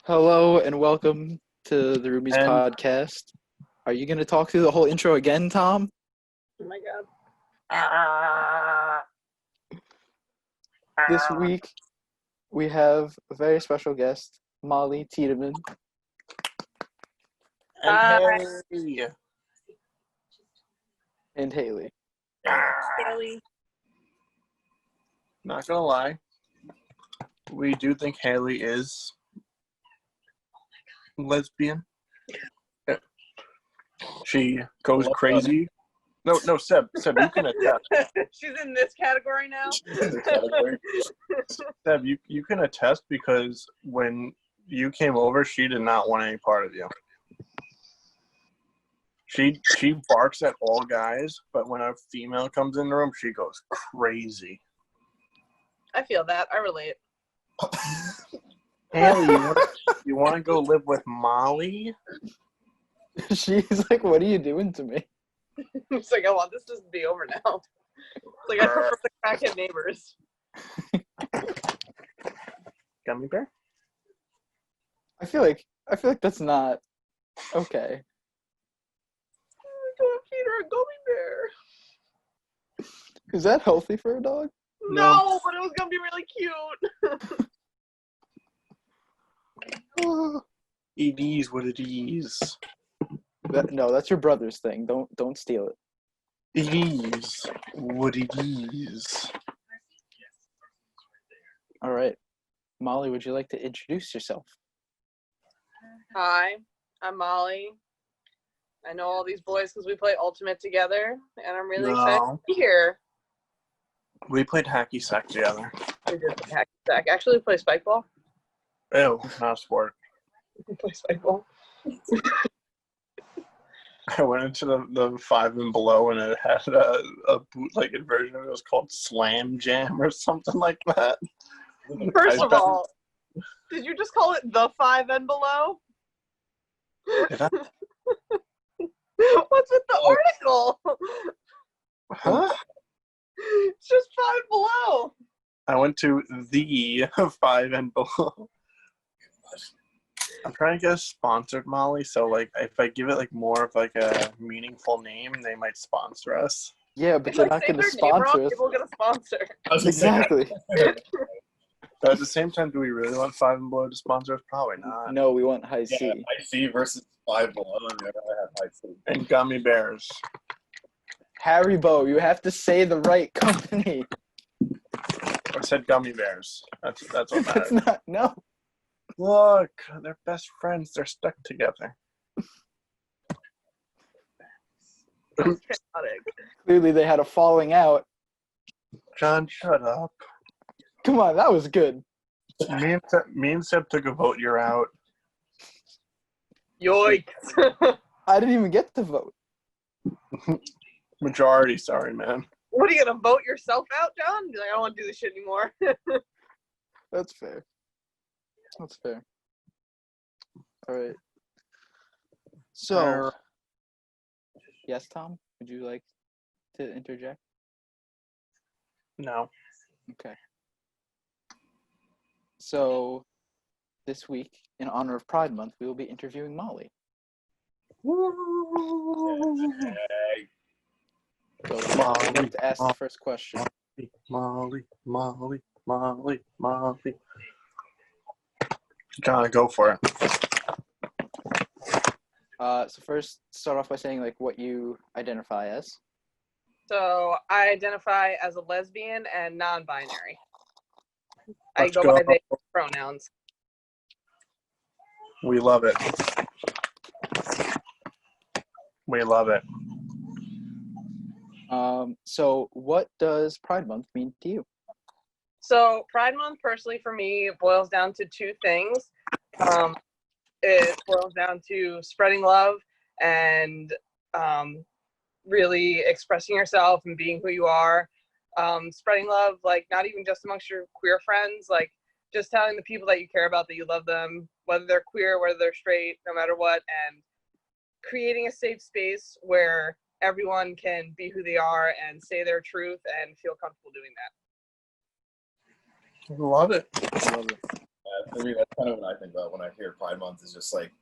Hello and welcome to the Rooomies And podcast. Are you going to talk through the whole intro again, Tom? Oh my god. This week we have a very special guest, Molly Tiedemann. Haley. And Haley. Haley. Not gonna lie, we do think Haley is lesbian. She goes crazy. No, Seb, you can attest. She's in this category now. Seb, you can attest because when you came over, she did not want any part of you. She barks at all guys, but when a female comes in the room, she goes crazy. I feel that. I relate. Haley, you want to go live with Molly? She's like, what are you doing to me? It's like, I want this to be over now. It's like, I prefer the crackhead neighbors. Gummy bear? I feel like that's not okay. Don't feed her a gummy bear. Is that healthy for a dog? No, but it was gonna be really cute. It is what it is. No, that's your brother's thing. Don't steal it. It is what it is. All right. Molly, would you like to introduce yourself? Hi, I'm Molly. I know all these boys because we play Ultimate together, and I'm really excited to be here. We played hacky sack together. We did hacky sack. Actually, we play spikeball. Ew, not a sport. We play spikeball. I went into the 5 and below and it had a bootlegged version of it. It was called Slam Jam or something like that. First of all, did you just call it the 5 and below? Did I? What's with the article? Huh? It's just 5 below. I went to the 5 and below. I'm trying to get us sponsored, Molly, so like if I give it like more of like a meaningful name, they might sponsor us. Yeah, but they're not going to sponsor us. People going to sponsor. Exactly. But at the same time, do we really want 5 and below to sponsor us? Probably not. No, we want high C. Yeah, high C versus 5 below, and I have high C. And gummy bears. Haribo, you have to say the right company. I said gummy bears. That's what That's matters. not, no. Look, they're best friends. They're stuck together. That's chaotic. Clearly they had a falling out. John, shut up. Come on, that was good. Me and Seb took a vote. You're out. Yoink. I didn't even get to vote. Majority, sorry, man. What, are you going to vote yourself out, John? Be like, I don't want to do this shit anymore. That's fair. That's fair. All right. So, yes, Tom, would you like to interject? No. Okay. So, this week, in honor of Pride Month, we will be interviewing Molly. Hey. So, I'd like to ask the first question. Molly. John, go for it. So first, start off by saying like what you identify as. So I identify as a lesbian and non-binary. I Let's go go. by they pronouns. We love it. We love it. So what does Pride Month mean to you? So Pride Month, personally, for me, boils down to 2 things. It boils down to spreading love and really expressing yourself and being who you are. Spreading love, like not even just amongst your queer friends, like just telling the people that you care about that you love them, whether they're queer, whether they're straight, no matter what, and creating a safe space where everyone can be who they are and say their truth and feel comfortable doing that. Love it. I love it. for me, that's kind of what I think about when I hear Pride Month. Is just like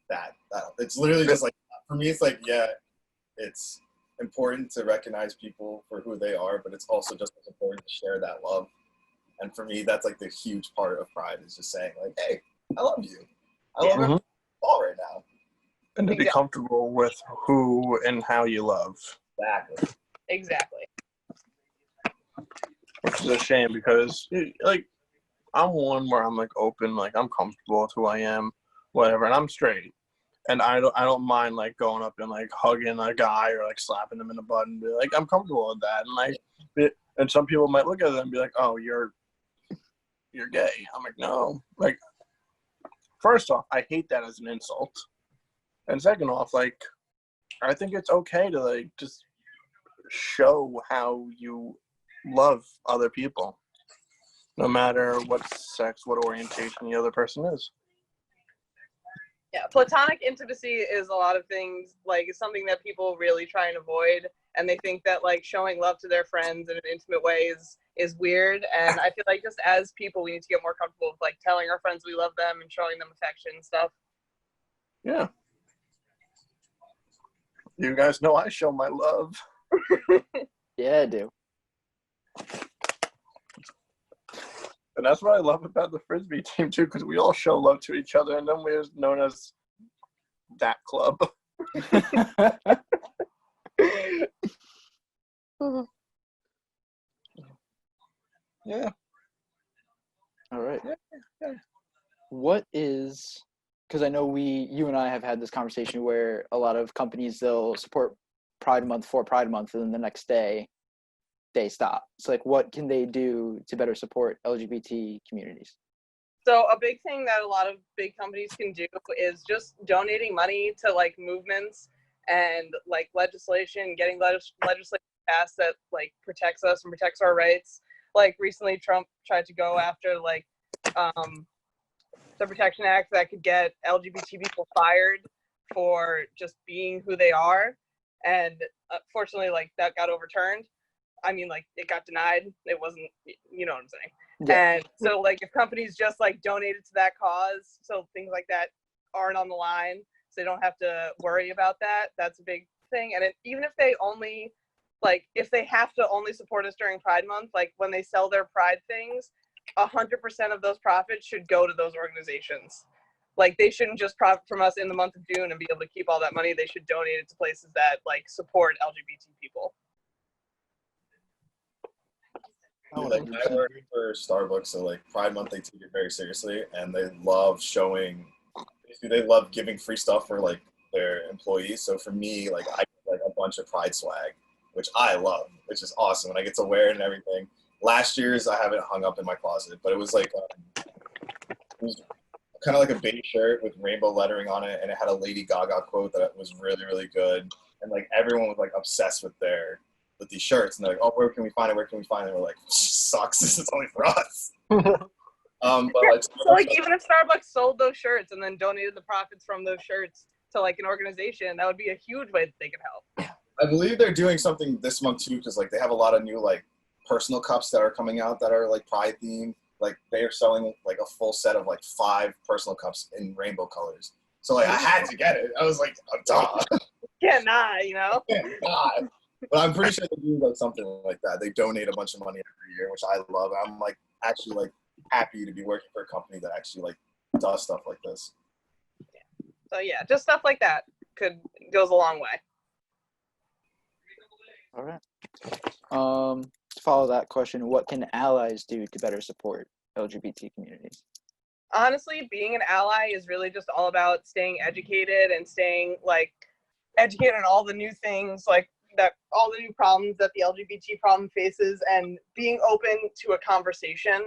that. It's literally just like, for me, it's like, yeah, it's important to recognize people for who they are, but it's also just as important to share that love. And for me, that's like the huge part of Pride, is just saying like, hey, I love you. I love everyone all right now. And to be comfortable with who and how you love. Exactly. Which is a shame because, like, I'm one where I'm, like, open, like, I'm comfortable with who I am, whatever, and I'm straight. And I don't mind, like, going up and, like, hugging a guy or, like, slapping him in the butt and be like, I'm comfortable with that. And, like, and some people might look at it and be like, oh, you're gay. I'm like, no. Like, first off, I hate that as an insult. And second off, like, I think it's okay to, like, just show how you love other people, no matter what sex, what orientation the other person is. Yeah, platonic intimacy is a lot of things, like, it's something that people really try and avoid, and they think that, like, showing love to their friends in an intimate way is weird. And I feel like just as people, we need to get more comfortable with, like, telling our friends we love them and showing them affection and stuff. Yeah. You guys know I show my love. Yeah, I do. And that's what I love about the Frisbee team, too, because we all show love to each other, and then we're known as that club. Yeah. All right. Yeah. What is, because I know you and I have had this conversation where a lot of companies, they'll support Pride Month for Pride Month, and then the next day they stop. So, like, what can they do to better support LGBT communities? So a big thing that a lot of big companies can do is just donating money to, like, movements and, like, legislation, getting legislation passed that, like, protects us and protects our rights. Like, recently Trump tried to go after, like, the Protection Act that could get LGBT people fired for just being who they are. And fortunately, like, that got overturned. I mean, like, it got denied. It wasn't, you know what I'm saying? Yeah. And so, like, if companies just, like, donated to that cause, so things like that aren't on the line, so they don't have to worry about that, that's a big thing. And even if they only, like, if they have to only support us during Pride Month, like, when they sell their Pride things, 100% of those profits should go to those organizations. Like, they shouldn't just profit from us in the month of June and be able to keep all that money. They should donate it to places that, like, support LGBT people. Like, I work for Starbucks, so like Pride Month, they take it very seriously, and they love showing. They love giving free stuff for like their employees. So for me, like, I get like a bunch of Pride swag, which I love, which is awesome, and I get to wear it and everything. Last year's I have it hung up in my closet, but it was like it was kind of like a beige shirt with rainbow lettering on it, and it had a Lady Gaga quote that was really, really good, and like everyone was like obsessed with these shirts, and they're like, oh, where can we find it? Where can we find it? And we're like, sucks. This is only for us. But like, so like, even if Starbucks sold those shirts and then donated the profits from those shirts to like an organization, that would be a huge way that they could help. I believe they're doing something this month too, because like they have a lot of new like personal cups that are coming out that are like Pride themed. Like they are selling like a full set of like 5 personal cups in rainbow colors. So like I had to get it. I was like, duh. Can't not, you know. Can't not. But I'm pretty sure they do like something like that. They donate a bunch of money every year, which I love. I'm like actually like happy to be working for a company that actually like does stuff like this. So yeah, just stuff like that goes a long way. All right. To follow that question, what can allies do to better support LGBT communities? Honestly, being an ally is really just all about staying educated and staying like educated on all the new things, like that, all the new problems that the LGBT problem faces, and being open to a conversation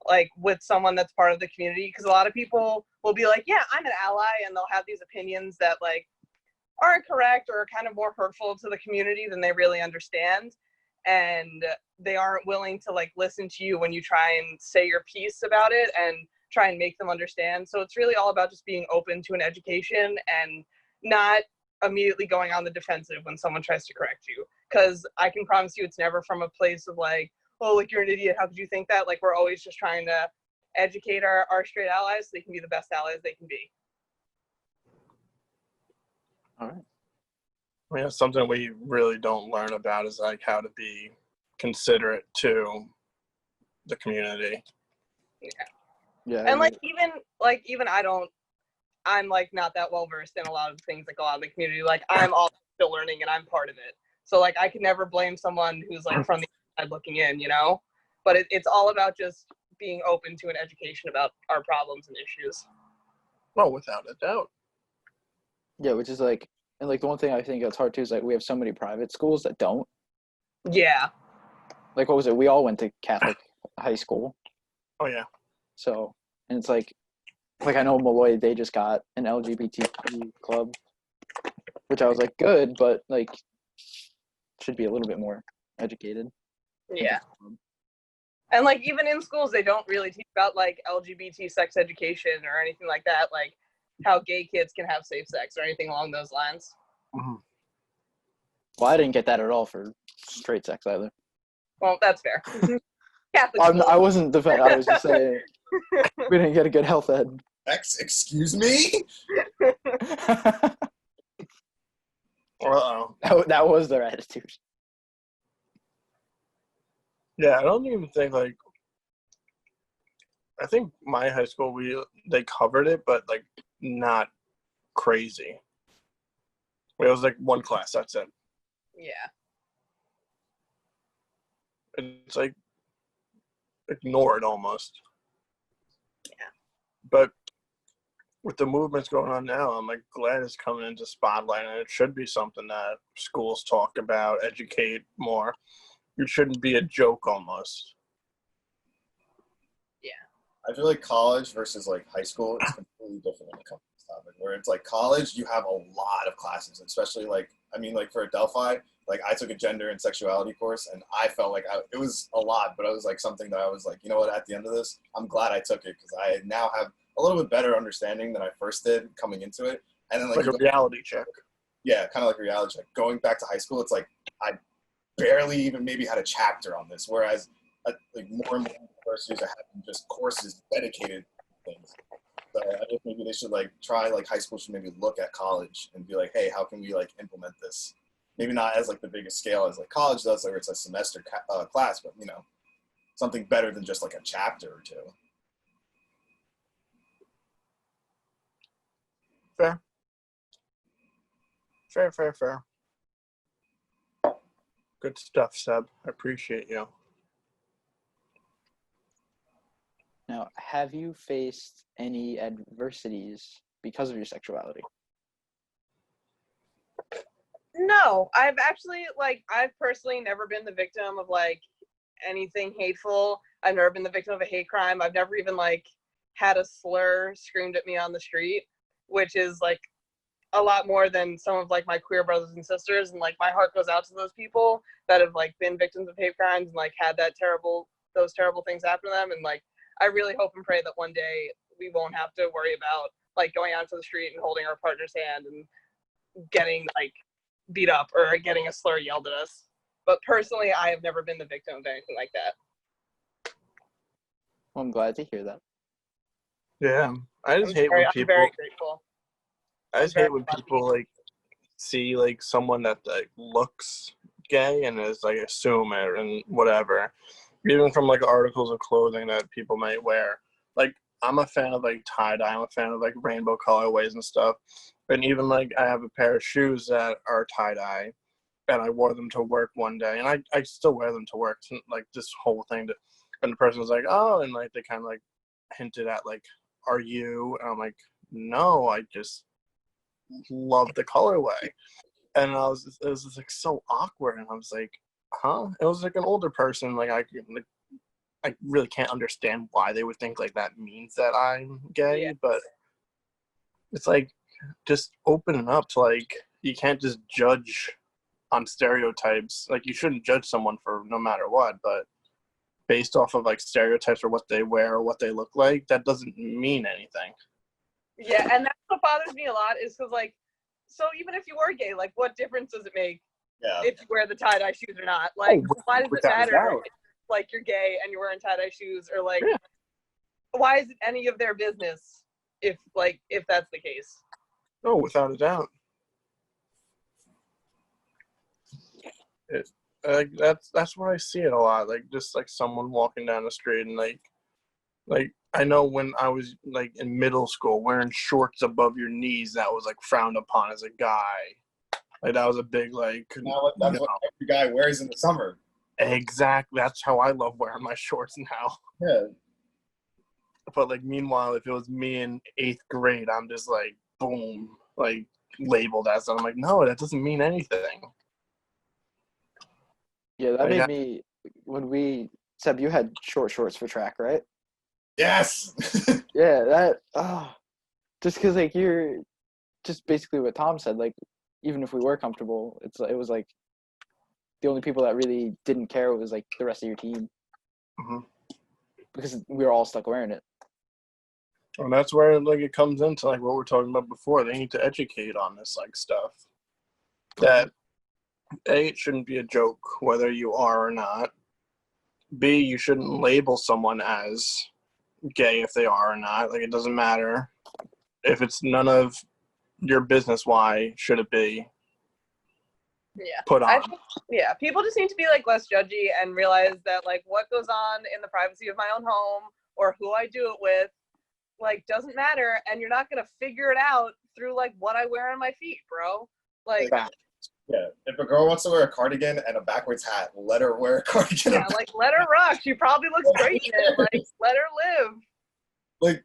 like with someone that's part of the community. Because a lot of people will be like, yeah, I'm an ally, and they'll have these opinions that like aren't correct or kind of more hurtful to the community than they really understand, and they aren't willing to like listen to you when you try and say your piece about it and try and make them understand. So it's really all about just being open to an education and not immediately going on the defensive when someone tries to correct you, because I can promise you it's never from a place of like, oh, like, you're an idiot, how could you think that? Like, we're always just trying to educate our straight allies so they can be the best allies they can be. All right. I mean, it's something we really don't learn about is like how to be considerate to the community. Yeah. And even I'm like not that well versed in a lot of things that go on in the community. Like I'm also still learning and I'm part of it. So like I can never blame someone who's like from the outside looking in, But it's all about just being open to an education about our problems and issues. Well, without a doubt. Yeah, which is like, and like the one thing I think that's hard too is like we have so many private schools that don't. Yeah. Like, what was it? We all went to Catholic high school. Oh yeah. So, and it's like I know Malloy, they just got an LGBTQ club, which I was like, good, but like should be a little bit more educated. Yeah. And like even in schools, they don't really teach about like LGBT sex education or anything like that, like how gay kids can have safe sex or anything along those lines. Mm-hmm. Well, I didn't get that at all for straight sex either. Well, that's fair. Catholic I wasn't defending. I was just saying we didn't get a good health ed. Excuse me? Uh-oh. That was their attitude. Yeah, I don't even think I think my high school they covered it, but like not crazy. It was like one class, that's it. Yeah. It's like ignored almost. Yeah. But with the movements going on now, I'm like glad it's coming into spotlight, and it should be something that schools talk about, educate more. It shouldn't be a joke almost. Yeah. I feel like college versus like high school is completely different when it comes to this topic. Where it's like college, you have a lot of classes, especially like for Adelphi, like I took a gender and sexuality course, and I felt like it was a lot, but it was like something that I was like, you know what? At the end of this, I'm glad I took it because I now have a little bit better understanding than I first did coming into it. And then like a reality check. Yeah, kind of like a reality check. Going back to high school, it's like I barely even maybe had a chapter on this, whereas like more and more universities are having just courses dedicated to things. So I guess maybe they should like try like high school should maybe look at college and be like, hey, how can we like implement this? Maybe not as like the biggest scale as like college does, or it's a semester class, but something better than just like a chapter or two. Fair. Good stuff, Seb. I appreciate you. Now, have you faced any adversities because of your sexuality? No, I've personally never been the victim of like anything hateful. I've never been the victim of a hate crime. I've never even like had a slur screamed at me on the street, which is like a lot more than some of like my queer brothers and sisters. And like my heart goes out to those people that have like been victims of hate crimes and like had those terrible things happen to them. And like I really hope and pray that one day we won't have to worry about like going out to the street and holding our partner's hand and getting like beat up or getting a slur yelled at us. But personally, I have never been the victim of anything like that. Well, I'm glad to hear that. Yeah, I just hate when people. I'm very grateful. I just hate when people like see like someone that like looks gay and is like assume it and whatever. Even from like articles of clothing that people might wear. Like I'm a fan of like tie-dye. I'm a fan of like rainbow colorways and stuff. And even like I have a pair of shoes that are tie-dye, and I wore them to work one day, and I still wear them to work. So, like this whole thing, and the person was like, "Oh," and like they kind of like hinted at like, "Are you?" And I'm like, "No, I just love the colorway." And it was just like so awkward, and I was like, "Huh?" It was like an older person. Like I really can't understand why they would think like that means that I'm gay, Yeah. but it's like just opening up to like you can't just judge on stereotypes. Like you shouldn't judge someone for no matter what, but based off of like stereotypes or what they wear or what they look like, that doesn't mean anything. Yeah, and that's what bothers me a lot is because like, so even if you were gay, like what difference does it make if you wear the tie-dye shoes or not? Like why does it matter if, like you're gay and you're wearing tie-dye shoes or like why is it any of their business if that's the case? Oh, without a doubt. That's where I see it a lot. Like just like someone walking down the street and like I know when I was like in middle school, wearing shorts above your knees, that was like frowned upon as a guy. Like that was a big like. Now that's what every guy wears in the summer. Exactly. That's how I love wearing my shorts now. Yeah. But like meanwhile, if it was me in 8th grade, I'm just like boom, like labeled as that. I'm like, no, that doesn't mean anything. Yeah, that made me when Seb, you had short shorts for track, right? Yes. Yeah, that just because like you're just basically what Tom said. Like even if we were comfortable, it was like the only people that really didn't care was like the rest of your team, because we were all stuck wearing it. And that's where like it comes into like what we're talking about before. They need to educate on this like stuff. That A, it shouldn't be a joke whether you are or not. B, you shouldn't label someone as gay if they are or not. Like it doesn't matter. If it's none of your business, why should it be put on? People just need to be like less judgy and realize that like what goes on in the privacy of my own home or who I do it with like doesn't matter, and you're not gonna figure it out through like what I wear on my feet, bro. Like yeah, if a girl wants to wear a cardigan and a backwards hat, let her wear a cardigan. Yeah, like let her rock. She probably looks great in it. Like let her live. Like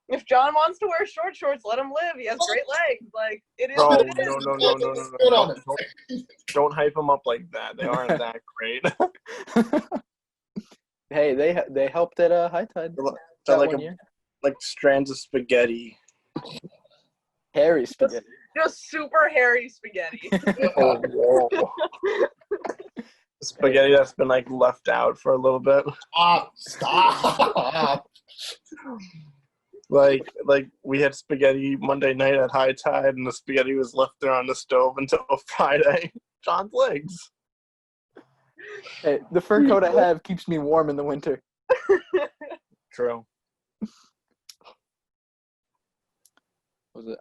if John wants to wear short shorts, let him live. He has great legs. Like it is what it is. No. Don't hype them up like that. They aren't that great. Hey, they helped at High Tide They're that 1 year. Like strands of spaghetti. Hairy spaghetti. Just super hairy spaghetti. Oh, whoa. Spaghetti that's been like left out for a little bit. Stop. Like we had spaghetti Monday night at High Tide, and the spaghetti was left there on the stove until Friday. John's legs. Hey, the fur coat I have keeps me warm in the winter. True. Was it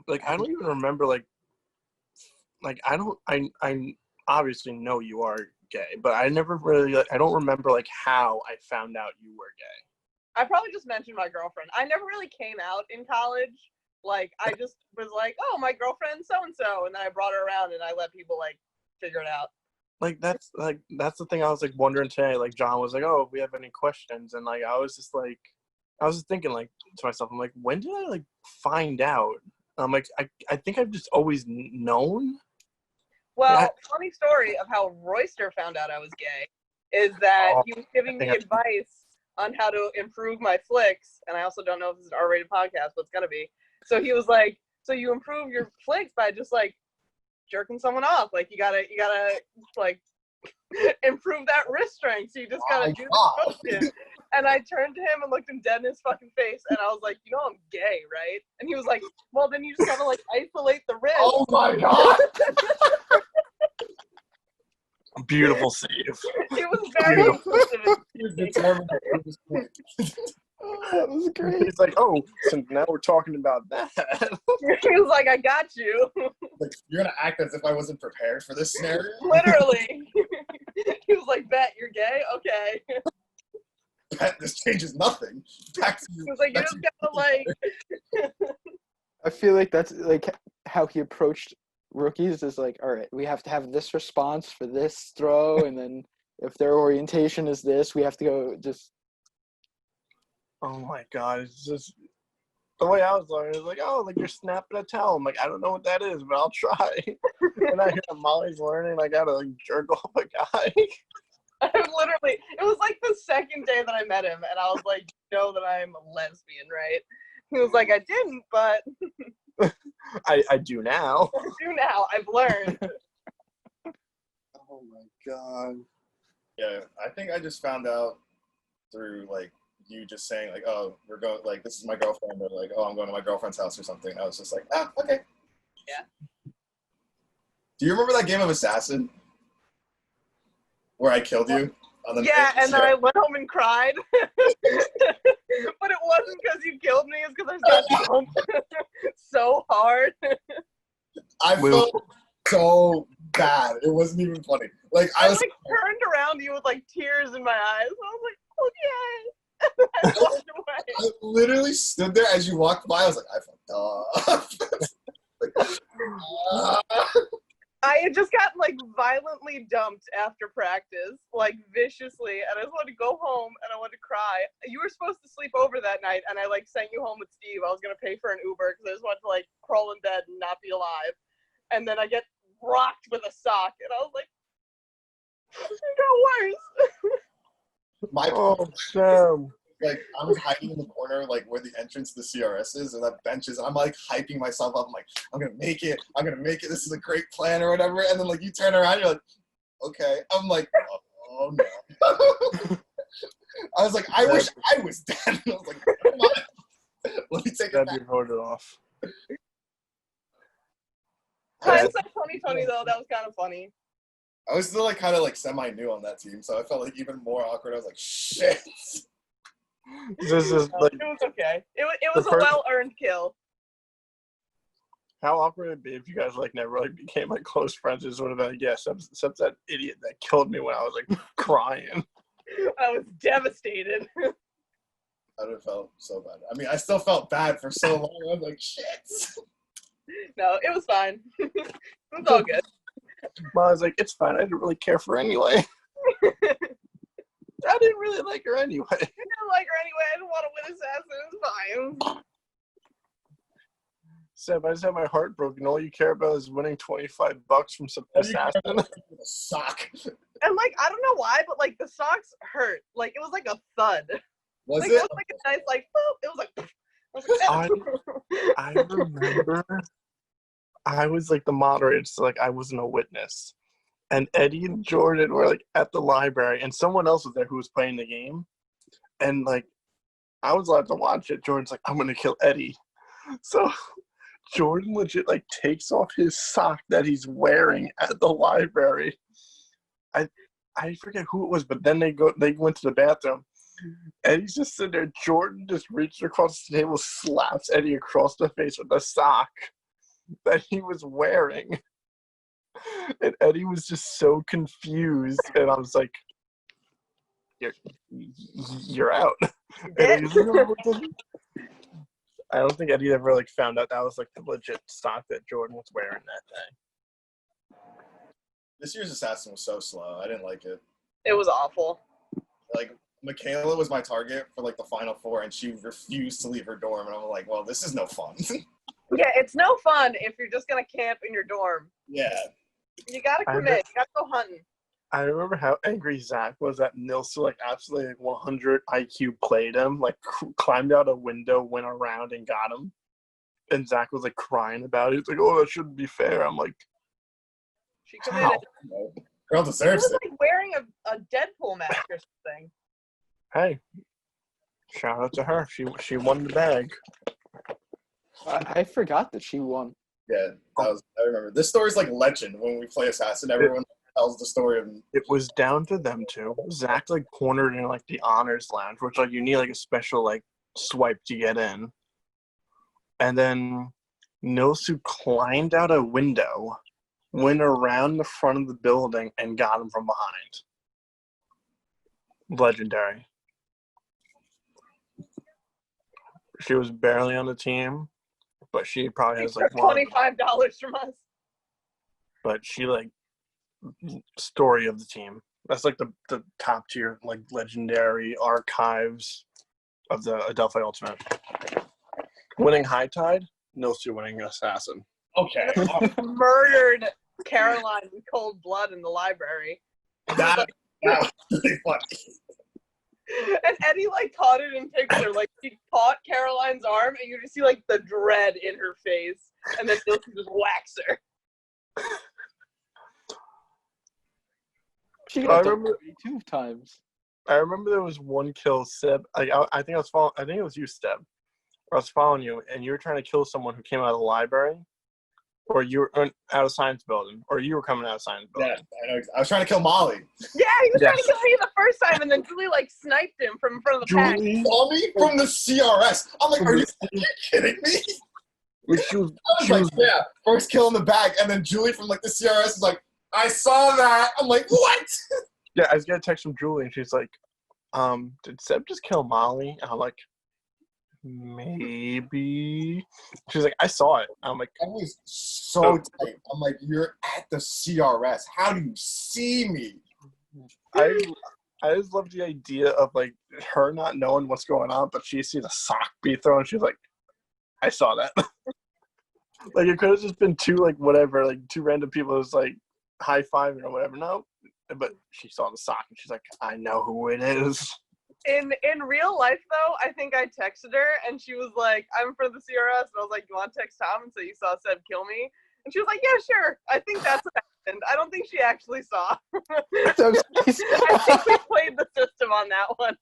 Like I don't even remember like I obviously know you are gay, but I never really I don't remember like how I found out you were gay. I probably just mentioned my girlfriend. I never really came out in college. Like I just was like, oh, my girlfriend so and so, and then I brought her around and I let people like figure it out. Like that's the thing I was like wondering today. Like John was like, oh, if we have any questions, and like I was just thinking like to myself, I'm like, when did I like find out? I'm like, I think I've just always known. Well, funny story of how Royster found out I was gay is that he was giving me advice on how to improve my flicks, and I also don't know if this is an R-rated podcast, but it's gonna be. So he was like, so you improve your flicks by just like jerking someone off. Like you gotta like improve that wrist strength. So you just gotta do the motion. And I turned to him and looked him dead in his fucking face, and I was like, you know I'm gay, right? And he was like, well, then you just gotta like isolate the wrist. Oh my god. Beautiful save. It was very inclusive. that was great. He's like, oh, so now we're talking about that. He was like, I got you. Like, you're gonna act as if I wasn't prepared for this scenario? Literally. He was like, bet you're gay? Okay. Bet this changes nothing. Back to you. He was like, you just gotta like. I feel like that's like how he approached rookies is like, all right, we have to have this response for this throw, and then if their orientation is this, we have to go just. Oh my god, it's just the way I was learning. It's like, oh, like you're snapping a towel. I'm like, I don't know what that is, but I'll try. And I hear Molly's learning, like how to like jerk off a guy. I literally, it was like the second day that I met him, and I was like, you know that I'm a lesbian, right? He was like, I didn't, but I do now. I do now. I've learned. Oh my god. Yeah, I think I just found out through like you just saying like, oh, we're going, like, this is my girlfriend, or like, oh, I'm going to my girlfriend's house or something. I was just like, ah, okay. Yeah. Do you remember that game of Assassin where I killed you? Yeah, and then I went home and cried. But it wasn't because you killed me, it's because I just got jumped so hard. I felt so bad. It wasn't even funny. Like I was like turned around to you with like tears in my eyes. I was like, okay. I walked away. I literally stood there as you walked by. I was like, I fucked up. I had just gotten like violently dumped after practice, like viciously, and I just wanted to go home and I wanted to cry. You were supposed to sleep over that night, and I like sent you home with Steve. I was gonna pay for an Uber because I just wanted to like crawl in bed and not be alive. And then I get rocked with a sock, and I was like, it got worse. Sam. Like I was hiding in the corner, like where the entrance to the CRS is, or that bench is. I'm like hyping myself up. I'm like, I'm gonna make it. I'm gonna make it. This is a great plan, or whatever. And then like you turn around, you're like, okay. I'm like, oh no. I was like, I wish I was dead. I was like, come on. Let me take it back. You hold it off. Hindsight 2020 though, that was kind of funny. I was still like kind of like semi-new on that team, so I felt like even more awkward. I was like, shit. This is like it was okay. It was a well-earned kill. How awkward it'd be if you guys like never like became like close friends. Is sort of like, yeah, except that idiot that killed me when I was like crying. I was devastated. I would have felt so bad. I mean, I still felt bad for so long. I was like, shit. No, it was fine. It was all good. Well, I was like, it's fine. I didn't really care for her anyway. I didn't really like her anyway. I didn't like her anyway. I didn't want to win Assassin. It was fine. Seb, I just had my heart broken. All you care about is winning $25 from some assassin. Sock. And like, I don't know why, but like the socks hurt. Like it was like a thud. Was like, it? It was like a nice like boop. It was like. I remember I was like the moderator, so like I wasn't a witness. And Eddie and Jordan were like at the library, and someone else was there who was playing the game. And like I was allowed to watch it. Jordan's like, I'm gonna kill Eddie. So Jordan legit like takes off his sock that he's wearing at the library. I forget who it was, but then they went to the bathroom. Eddie's just sitting there. Jordan just reached across the table, slaps Eddie across the face with a sock that he was wearing. And Eddie was just so confused. And I was like, you're out. And I don't think Eddie ever like found out that was like the legit sock that Jordan was wearing that day. This year's Assassin was so slow. I didn't like it. It was awful. Like, Michaela was my target for like the final four, and she refused to leave her dorm. And I'm like, well, this is no fun. Yeah, it's no fun if you're just gonna camp in your dorm. Yeah. You gotta commit. You gotta go hunting. I remember how angry Zach was that Nilsa like absolutely like 100 IQ played him, like climbed out a window, went around and got him. And Zach was like crying about it. He's like, "Oh, that shouldn't be fair." I'm like, she committed. Girl She deserves was it. like wearing a Deadpool mask or something. hey, shout out to her. She won the bag. I forgot that she won. Yeah, I remember. This story's like legend when we play Assassin. Everyone tells the story of. It was down to them two. Zach like cornered in like the honors lounge, which like you need like a special like swipe to get in. And then Nilsu climbed out a window, went around the front of the building, and got him from behind. Legendary. She was barely on the team, but she probably has like $25 from us. But she like story of the team. That's like the top tier like legendary archives of the Adelphi Ultimate. Winning High Tide, Nilsu winning Assassin. Okay. Murdered Caroline in cold blood in the library. That was really funny. And Eddie like caught it in picture. Like he caught Caroline's arm, and you just see like the dread in her face, and then Nilsu just whacks her. She got done 2 times. I remember there was one kill, Seb. I think I was following. I think it was you, Seb. I was following you, and you were trying to kill someone who came out of the library. Or you were out of science building, or you were coming out of science building. Yeah, I know. I was trying to kill Molly. Yeah, he was trying to Yes. kill me the first time, and then Julie like sniped him from in front of the pack. Julie, Saw me from the CRS. I'm like, are you kidding me? she was, I was like, yeah, first kill in the bag, and then Julie from like the CRS is like, I saw that. I'm like, what? yeah, I was getting a text from Julie, and she's like, did Seb just kill Molly? And I'm like, maybe. She's like, I saw it. I'm like, I was so tight. I'm like, you're at the CRS. How do you see me? I just love the idea of like her not knowing what's going on, but she sees a sock be thrown. She's like, I saw that. Like it could have just been two like whatever, like two random people who's like high fiving or whatever. No, but she saw the sock and she's like, I know who it is. In real life, though, I think I texted her, and she was like, I'm in front of the CRS, and I was like, you want to text Tom and say you saw Seb kill me? And she was like, yeah, sure. I think that's what happened. I don't think she actually saw. So I think we played the system on that one.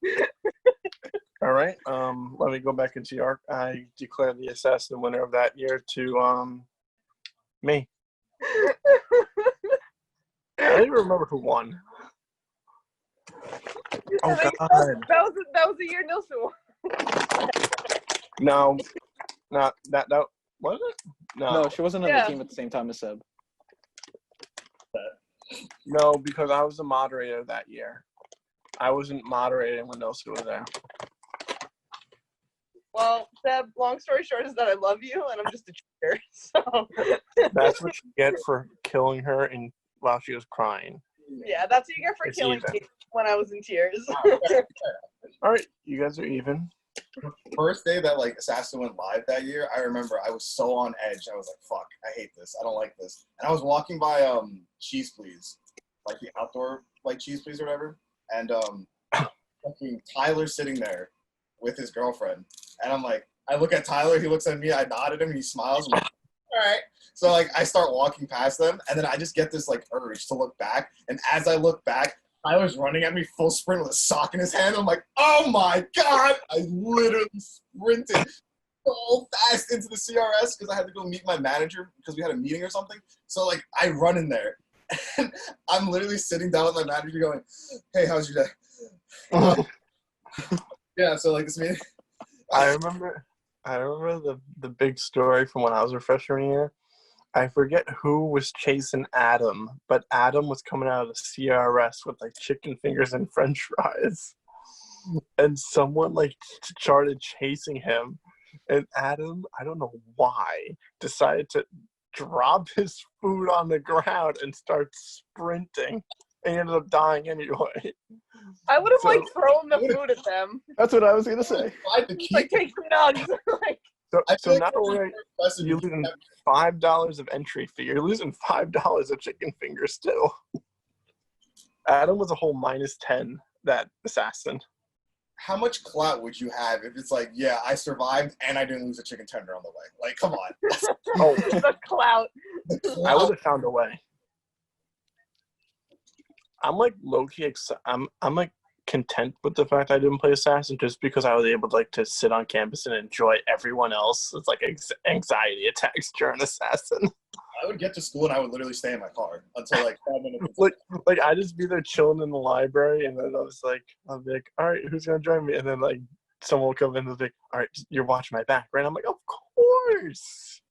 All right. Let me go back into the arc. I declare the assassin winner of that year to me. I don't even remember who won. Oh I think God. that was the year Nilsson won. No, not that was it? no, she wasn't on Yeah. the team at the same time as Seb. No, because I was the moderator that year. I wasn't moderating when Nilsson was there. Well, Seb, long story short is that I love you, and I'm just a cheater. So That's what you get for killing her while she was crying. yeah, that's what you get for It's killing even. me when I was in tears. All right, you guys are even. First day that like Assassin went live that year, I remember I was so on edge. I was like, fuck, I hate this. I don't like this. And I was walking by Cheese Please, like the outdoor like Cheese Please or whatever. And fucking Tyler's sitting there with his girlfriend. And I'm like, I look at Tyler, he looks at me, I nod at him, he smiles. I'm like, all right. So like I start walking past them, and then I just get this like urge to look back. And as I look back, Tyler's running at me full sprint with a sock in his hand. I'm like, oh my God. I literally sprinted so fast into the CRS because I had to go meet my manager because we had a meeting or something. So like I run in there, and I'm literally sitting down with my manager going, hey, how's your day? Yeah, so like this meeting. I remember the big story from when I was a freshman year. I forget who was chasing Adam, but Adam was coming out of the CRS with like chicken fingers and French fries, and someone like started chasing him, and Adam, I don't know why, decided to drop his food on the ground and start sprinting. And he ended up dying anyway. I would have So- like thrown the food at them. That's what I was gonna say. I had to keep Like take some nugs. Like I So feel not only are impressive. you losing $5 of entry fee, you're losing $5 of chicken fingers too. Adam was a whole -10 that assassin. How much clout would you have if it's like, yeah, I survived and I didn't lose a chicken tender on the way? Like, come on. Oh, the clout. I would have found a way. I'm like low-key I'm like content with the fact I didn't play assassin just because I was able to like to sit on campus and enjoy everyone else's like anxiety attacks during assassin. I would get to school and I would literally stay in my car until like 5 minutes. like I just be there chilling in the library, and then I'll be like, all right, who's gonna join me? And then like someone will come in and be like, all right, you're watching my back, right? I'm like, of course.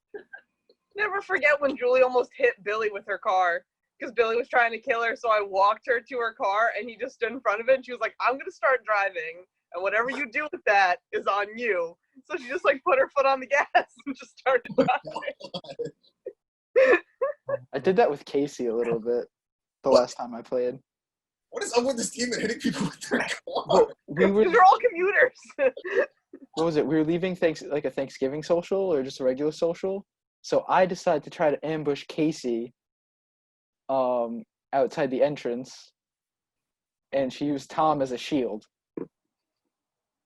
Never forget when Julie almost hit Billy with her car because Billy was trying to kill her. So I walked her to her car, and he just stood in front of it. And she was like, I'm gonna start driving, and whatever you do with that is on you. So she just like put her foot on the gas and just started driving. I did that with Casey a little bit the last time I played. What is up with this team and hitting people with their car? Well, we were, These are all commuters. what was it? We were leaving like a Thanksgiving social or just a regular social. So I decided to try to ambush Casey outside the entrance, and she used Tom as a shield.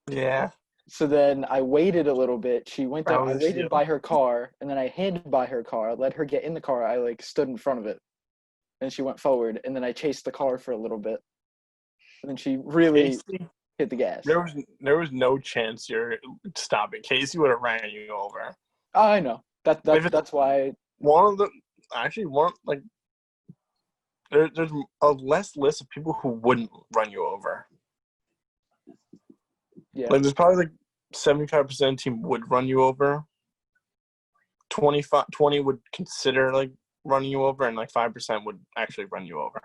Yeah. So then I waited a little bit. She went That up. I was a waited shield. by her car, and then I handed by her car. Let her get in the car. I like stood in front of it, and she went forward. And then I chased the car for a little bit, and then she really Casey, hit the gas. there was no chance you're stopping. Casey would have ran you over. I know If it- that's why there's a less list of people who wouldn't run you over. Yeah. Like there's probably like 75% of the team would run you over. 20 would consider like running you over, and like 5% would actually run you over.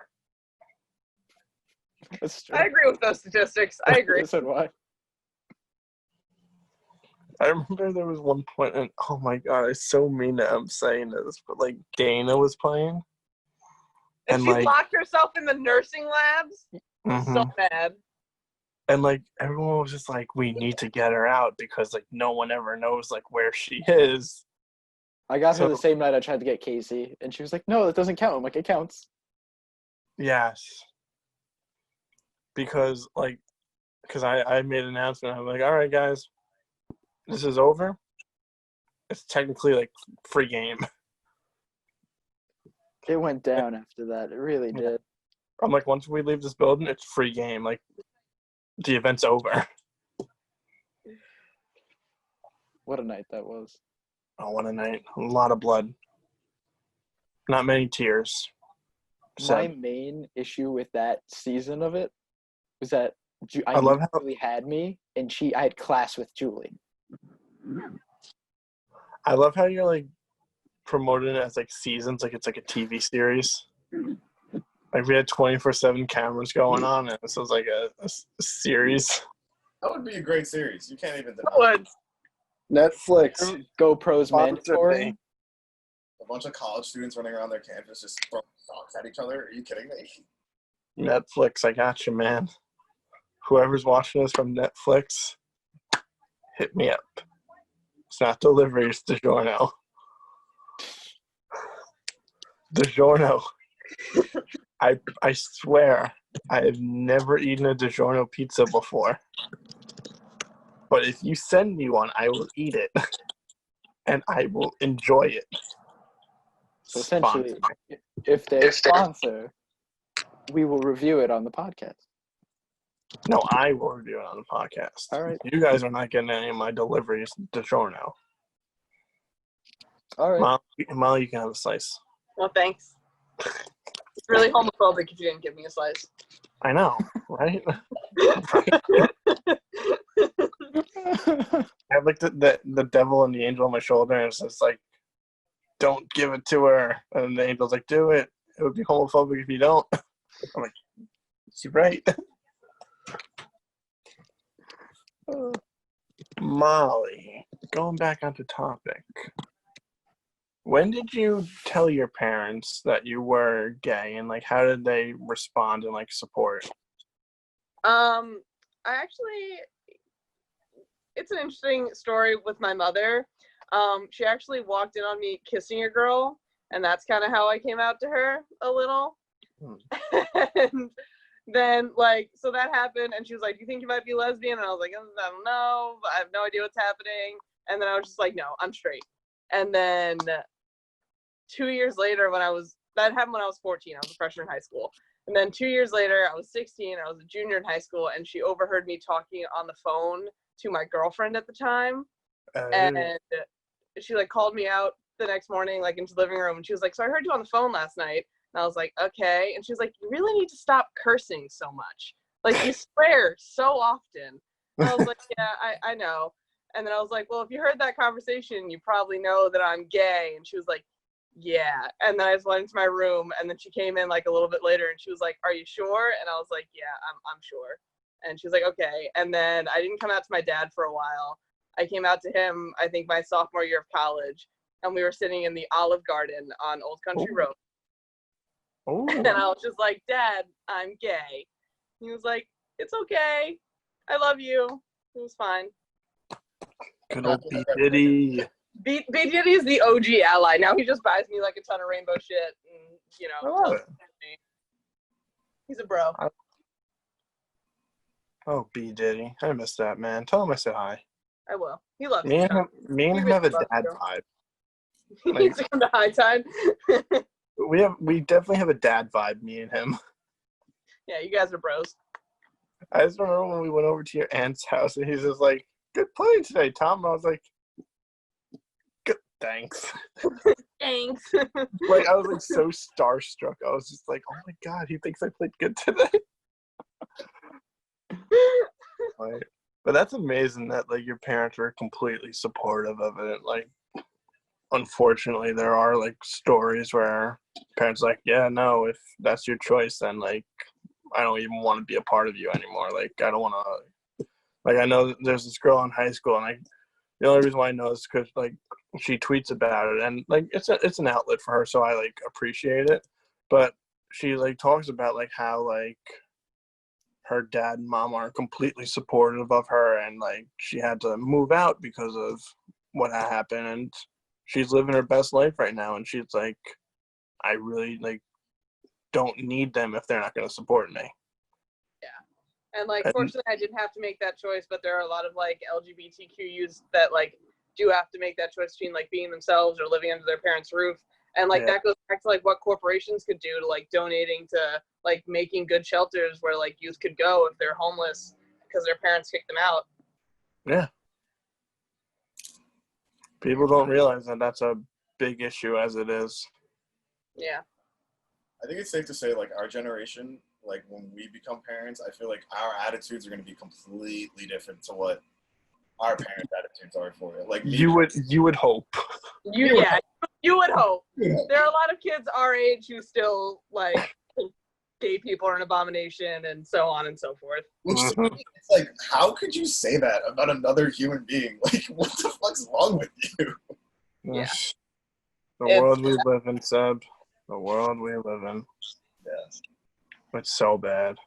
That's true. I agree with those statistics. I agree. So do I. I remember there was one point, and oh my god, it's so mean that I'm saying this, but like Dana was playing, And and she like, locked herself in the nursing labs. I'm so mad. and like everyone was just like, we need to get her out because like no one ever knows like where she is. I got her the same night I tried to get Casey, and she was like, "No, that doesn't count." I'm like, "It counts." Yes. Because I made an announcement. I'm like, all right, guys, this is over. It's technically like free game. It went down after that. It really did. I'm like, once we leave this building, it's free game. Like, the event's over. What a night that was. Oh, what a night. A lot of blood. Not many tears. My main issue with that season of it was that I love how Julie had me, and I had class with Julie. I love how you're like promoting it as like seasons, like it's like a TV series. Like we had 24/7 cameras going on, and this was like a series. That would be a great series. You can't even deny What? Netflix. GoPro's Sponsored mandatory. me. a bunch of college students running around their campus just throwing socks at each other. Are you kidding me? Netflix, I got you, man. Whoever's watching this from Netflix, hit me up. It's not delivery, it's DiGiorno. DiGiorno. I swear, I have never eaten a DiGiorno pizza before. But if you send me one, I will eat it. And I will enjoy it. So essentially, if they sponsor, we will review it on the podcast. No, I will review it on the podcast. All right. You guys are not getting any of my deliveries DiGiorno. All right. Molly, you can have a slice. Well, thanks. It's really homophobic if you didn't give me a slice. I know, right? I have like the devil and the angel on my shoulder, and it's just like, don't give it to her. And the angel's like, do it. It would be homophobic if you don't. I'm like, you're right. Molly, going back onto topic. When did you tell your parents that you were gay, and like how did they respond and like support? I actually, it's an interesting story with my mother. She actually walked in on me kissing a girl, and that's kind of how I came out to her a little. And then so that happened, and she was like, "Do you think you might be lesbian?" And I was like, "I don't know. I have no idea what's happening." And then I was just like, "No, I'm straight." And then 2 years later, that happened when I was 14. I was a freshman in high school. And then 2 years later, I was 16. I was a junior in high school, and she overheard me talking on the phone to my girlfriend at the time. And she called me out the next morning, into the living room, and she was like, "So I heard you on the phone last night." And I was like, "Okay." And she was like, "You really need to stop cursing so much. You swear so often." And I was like, "Yeah, I know." And then I was like, "Well, if you heard that conversation, you probably know that I'm gay." And she was like, "Yeah." And then I just went into my room, and then she came in a little bit later, and she was like, "Are you sure?" And I was like, "Yeah, I'm sure." And she was like, "Okay." And then I didn't come out to my dad for a while. I came out to him, I think, my sophomore year of college, and we were sitting in the Olive Garden on Old Country Road. Oh. And I was just like, "Dad, I'm gay." He was like, "It's okay. I love you." It was fine. Good old B. Diddy. B Diddy is the OG ally. Now he just buys me a ton of rainbow shit, and I love it. He's a bro. Oh, B. Diddy. I miss that, man. Tell him I said hi. I will. He loves Me and him have a dad vibe. He needs to come to High Tide. We definitely have a dad vibe, me and him. Yeah, you guys are bros. I just remember when we went over to your aunt's house, and he's just like, "Good play today, Tom." And I was like, "Good, thanks." Thanks. Like, I was like so starstruck. I was just like, oh my god, he thinks I played good today. Like, but that's amazing that like your parents were completely supportive of it. Like, unfortunately, there are like stories where parents are like, yeah, no, if that's your choice, then like I don't even want to be a part of you anymore. Like, I don't want to. Like, I know there's this girl in high school, and the only reason why I know is because like she tweets about it, and like it's an outlet for her, so I like appreciate it. But she like talks about like how like her dad and mom are completely supportive of her, and like she had to move out because of what had happened, and she's living her best life right now, and she's like, I really like don't need them if they're not going to support me. And like, fortunately, I didn't have to make that choice, but there are a lot of like LGBTQ youths that like do have to make that choice between like being themselves or living under their parents' roof. And like that goes back to like what corporations could do to like donating to like making good shelters where like youth could go if they're homeless because their parents kicked them out. Yeah. People don't realize that that's a big issue as it is. Yeah. I think it's safe to say like our generation, like when we become parents, I feel like our attitudes are going to be completely different to what our parents' attitudes are for it. Like you would hope. You would hope. Yeah. There are a lot of kids our age who still like think gay people are an abomination and so on and so forth. It's like, how could you say that about another human being? Like, what the fuck's wrong with you? Yeah. The world we live in, Seb. The world we live in. Yes. It's so bad.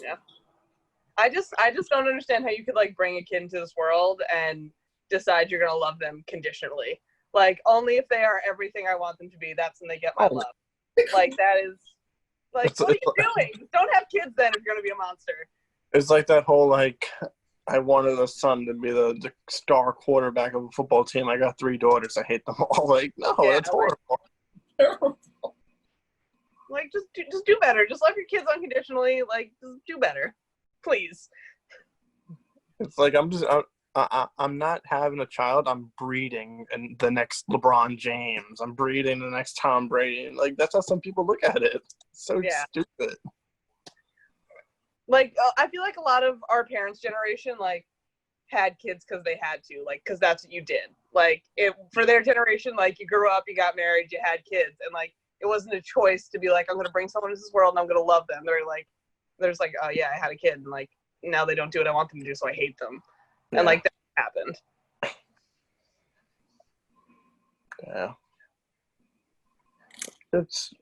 Yeah. I just don't understand how you could like bring a kid into this world and decide you're gonna love them conditionally. Like only if they are everything I want them to be, that's when they get my love. Like that is like what are you doing? Don't have kids then if you're gonna be a monster. It's like that whole like I wanted a son to be the star quarterback of a football team. I got 3 daughters. I hate them all. Like, no, that's horrible. Like just do better. Just love your kids unconditionally. Like just do better, please. It's like I'm not having a child. I'm breeding and the next LeBron James. I'm breeding the next Tom Brady. Like that's how some people look at it. It's so stupid. Like I feel like a lot of our parents' generation like had kids because they had to, like because that's what you did. Like for their generation, like you grew up, you got married, you had kids, and like it wasn't a choice to be like I'm gonna bring someone into this world and I'm gonna love them. There's like oh yeah, I had a kid and like now they don't do what I want them to do, so I hate them. Yeah. And like that happened. Yeah. It's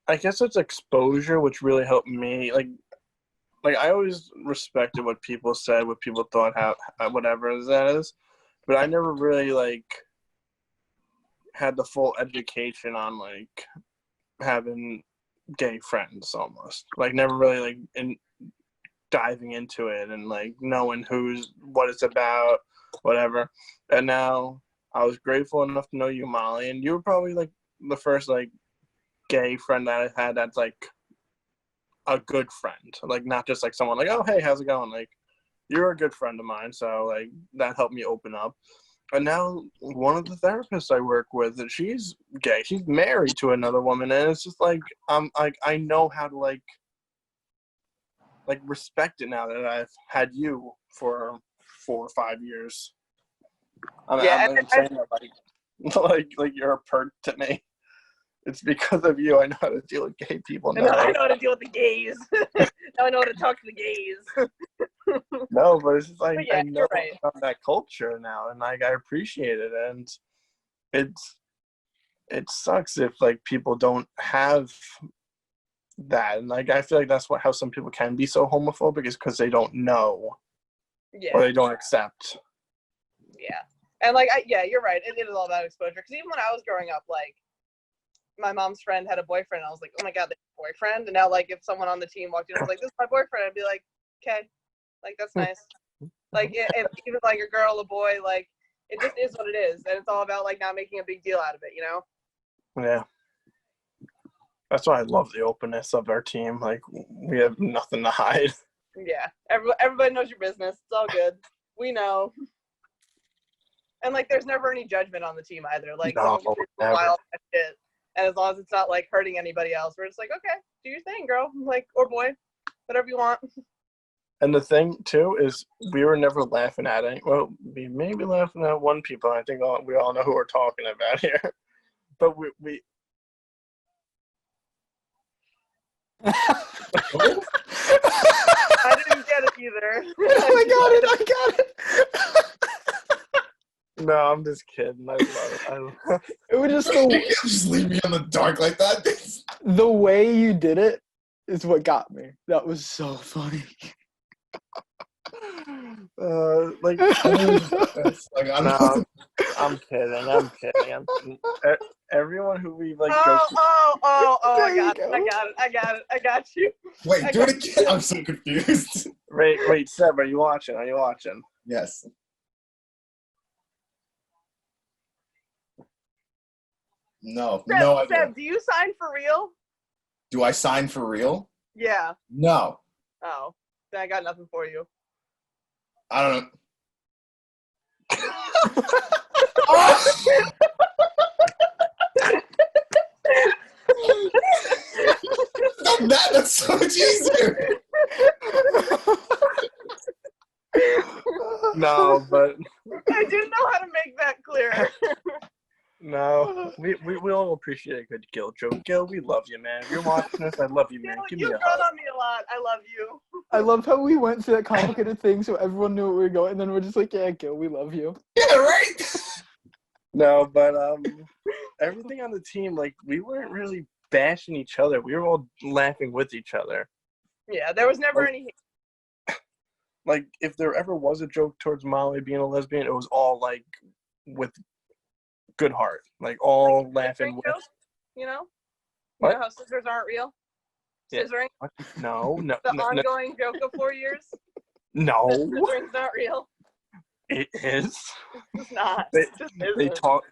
I guess it's exposure which really helped me. Like I always respected what people said, what people thought, how whatever that is, but I never really like had the full education on like having gay friends almost. Like never really like in diving into it and like knowing what it's about, whatever. And now I was grateful enough to know you, Molly, and you were probably like the first like gay friend that I had that's like a good friend, like not just like someone like, oh hey, how's it going? Like you're a good friend of mine, so like that helped me open up. And now one of the therapists I work with, she's gay. She's married to another woman, and it's just like I know how to like respect it now that I've had you for 4 or 5 years. I'm saying that like you're a perk to me. It's because of you I know how to deal with gay people now. I know how to deal with the gays. Now I know how to talk to the gays. No, but it's just like yeah, I know right. about that culture now, and like I appreciate it, and it sucks if like people don't have that, and like I feel like that's how some people can be so homophobic is because they don't know, or they don't accept. Yeah, and like you're right. It is all about exposure. Because even when I was growing up, like my mom's friend had a boyfriend. I was like, oh my god, they have a boyfriend. And now like if someone on the team walked in and was like, this is my boyfriend, I'd be like, okay, like that's nice. Like if even like a girl, a boy, like it just is what it is, and it's all about like not making a big deal out of it, you know? Yeah. That's why I love the openness of our team. Like we have nothing to hide. Yeah, everybody knows your business. It's all good. We know. And like, there's never any judgment on the team either. Like, No, someone can never. wild shit, and as long as it's not like hurting anybody else, we're just like, okay, do your thing, girl, like, or boy, whatever you want. And the thing too is we were never laughing at it. Well, we may be laughing at one people. I think we all know who we're talking about here. But we I didn't get it either. I got it. no, I'm just kidding. I love it. It was just You can't just leave me in the dark like that. the way you did it is what got me. That was so funny. Like, It's like, I don't know. no, I'm kidding. Everyone who we've like Oh, joked. I There you I got you. Wait, do it again. I'm so confused. Wait, Seb, are you watching? Yes. No, no idea. Seb, do you sign for real? Do I sign for real? Yeah. No. Oh, then I got nothing for you. I don't know. That's so much easier. No, but I didn't know how to make that clear. no, we all appreciate a good Gil joke. Gil, we love you, man. If you're watching this, I love you, man. Give me You've a grown hug. on me a lot. I love you. I loved how we went through that complicated thing so everyone knew where we were going, and then we're just like, yeah, Gil, we love you. Yeah, right. No, but everything on the team, like, we weren't really bashing each other. We were all laughing with each other. Yeah, there was never any. Like, if there ever was a joke towards Molly being a lesbian, it was all like with good heart, like all Like, laughing with. joke, you know? What? You know how scissors aren't real? Yeah. Scissoring? What? No, The ongoing joke of 4 years? no, Scissoring's not real. it is. It's not. They, It just they isn't. talk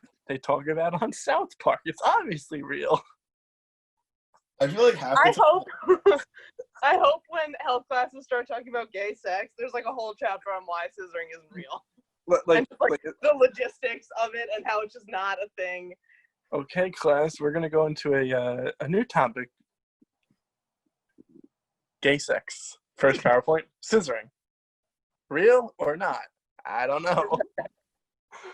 about it on South Park. It's obviously real. I feel like half the I time. hope I hope when health classes start talking about gay sex, there's like a whole chapter on why scissoring isn't real. Like, And just, like the logistics of it and how it's just not a thing. okay, class, we're gonna go into a new topic. Gay sex. First PowerPoint. Scissoring. Real or not? I don't know.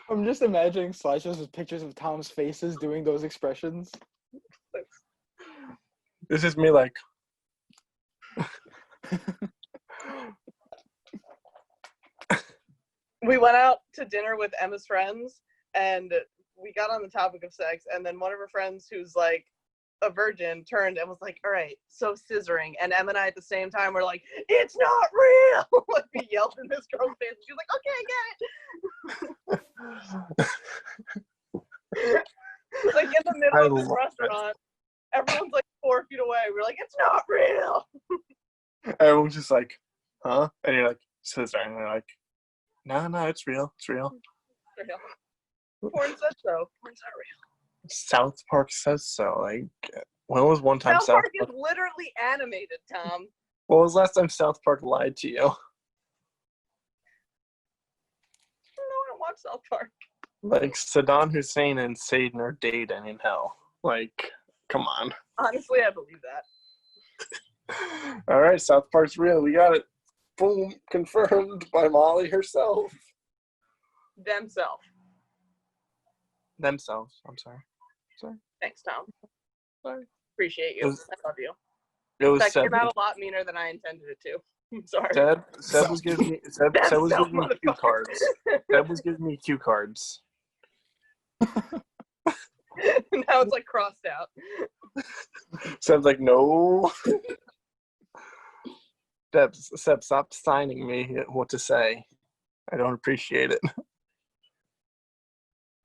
I'm just imagining slideshows with pictures of Tom's faces doing those expressions. This is me like. We went out to dinner with Emma's friends and we got on the topic of sex, and then one of her friends who's like a virgin turned and was like, all right, so scissoring. And Emma and I at the same time were like, it's not real. Like, we yelled in this girl's face. She was like, okay, I get it. Like in the middle of this restaurant, everyone's like 4 feet away. We're like, it's not real. Everyone's just like, huh? And you're like, scissoring. And they're like, no, it's real. It's real. It's real. Porn says so. Porn's not real. South Park says so. Like, when was one time South Park is literally animated, Tom. When was the last time South Park lied to you? I don't watch South Park. Like, Saddam Hussein and Satan are dating in hell. Like, come on. Honestly, I believe that. All right, South Park's real. We got it. Boom. Confirmed by Molly herself. Themselves. Themselves. I'm sorry. Thanks, Tom. Sorry. Appreciate you. I love you. It was That came Seb. out a lot meaner than I intended it to. I'm sorry. Seb was giving me Seb was giving me cue cards. Seb was giving me cue cards. Now it's like crossed out. Seb's like, no. Seb, stop signing me what to say. I don't appreciate it.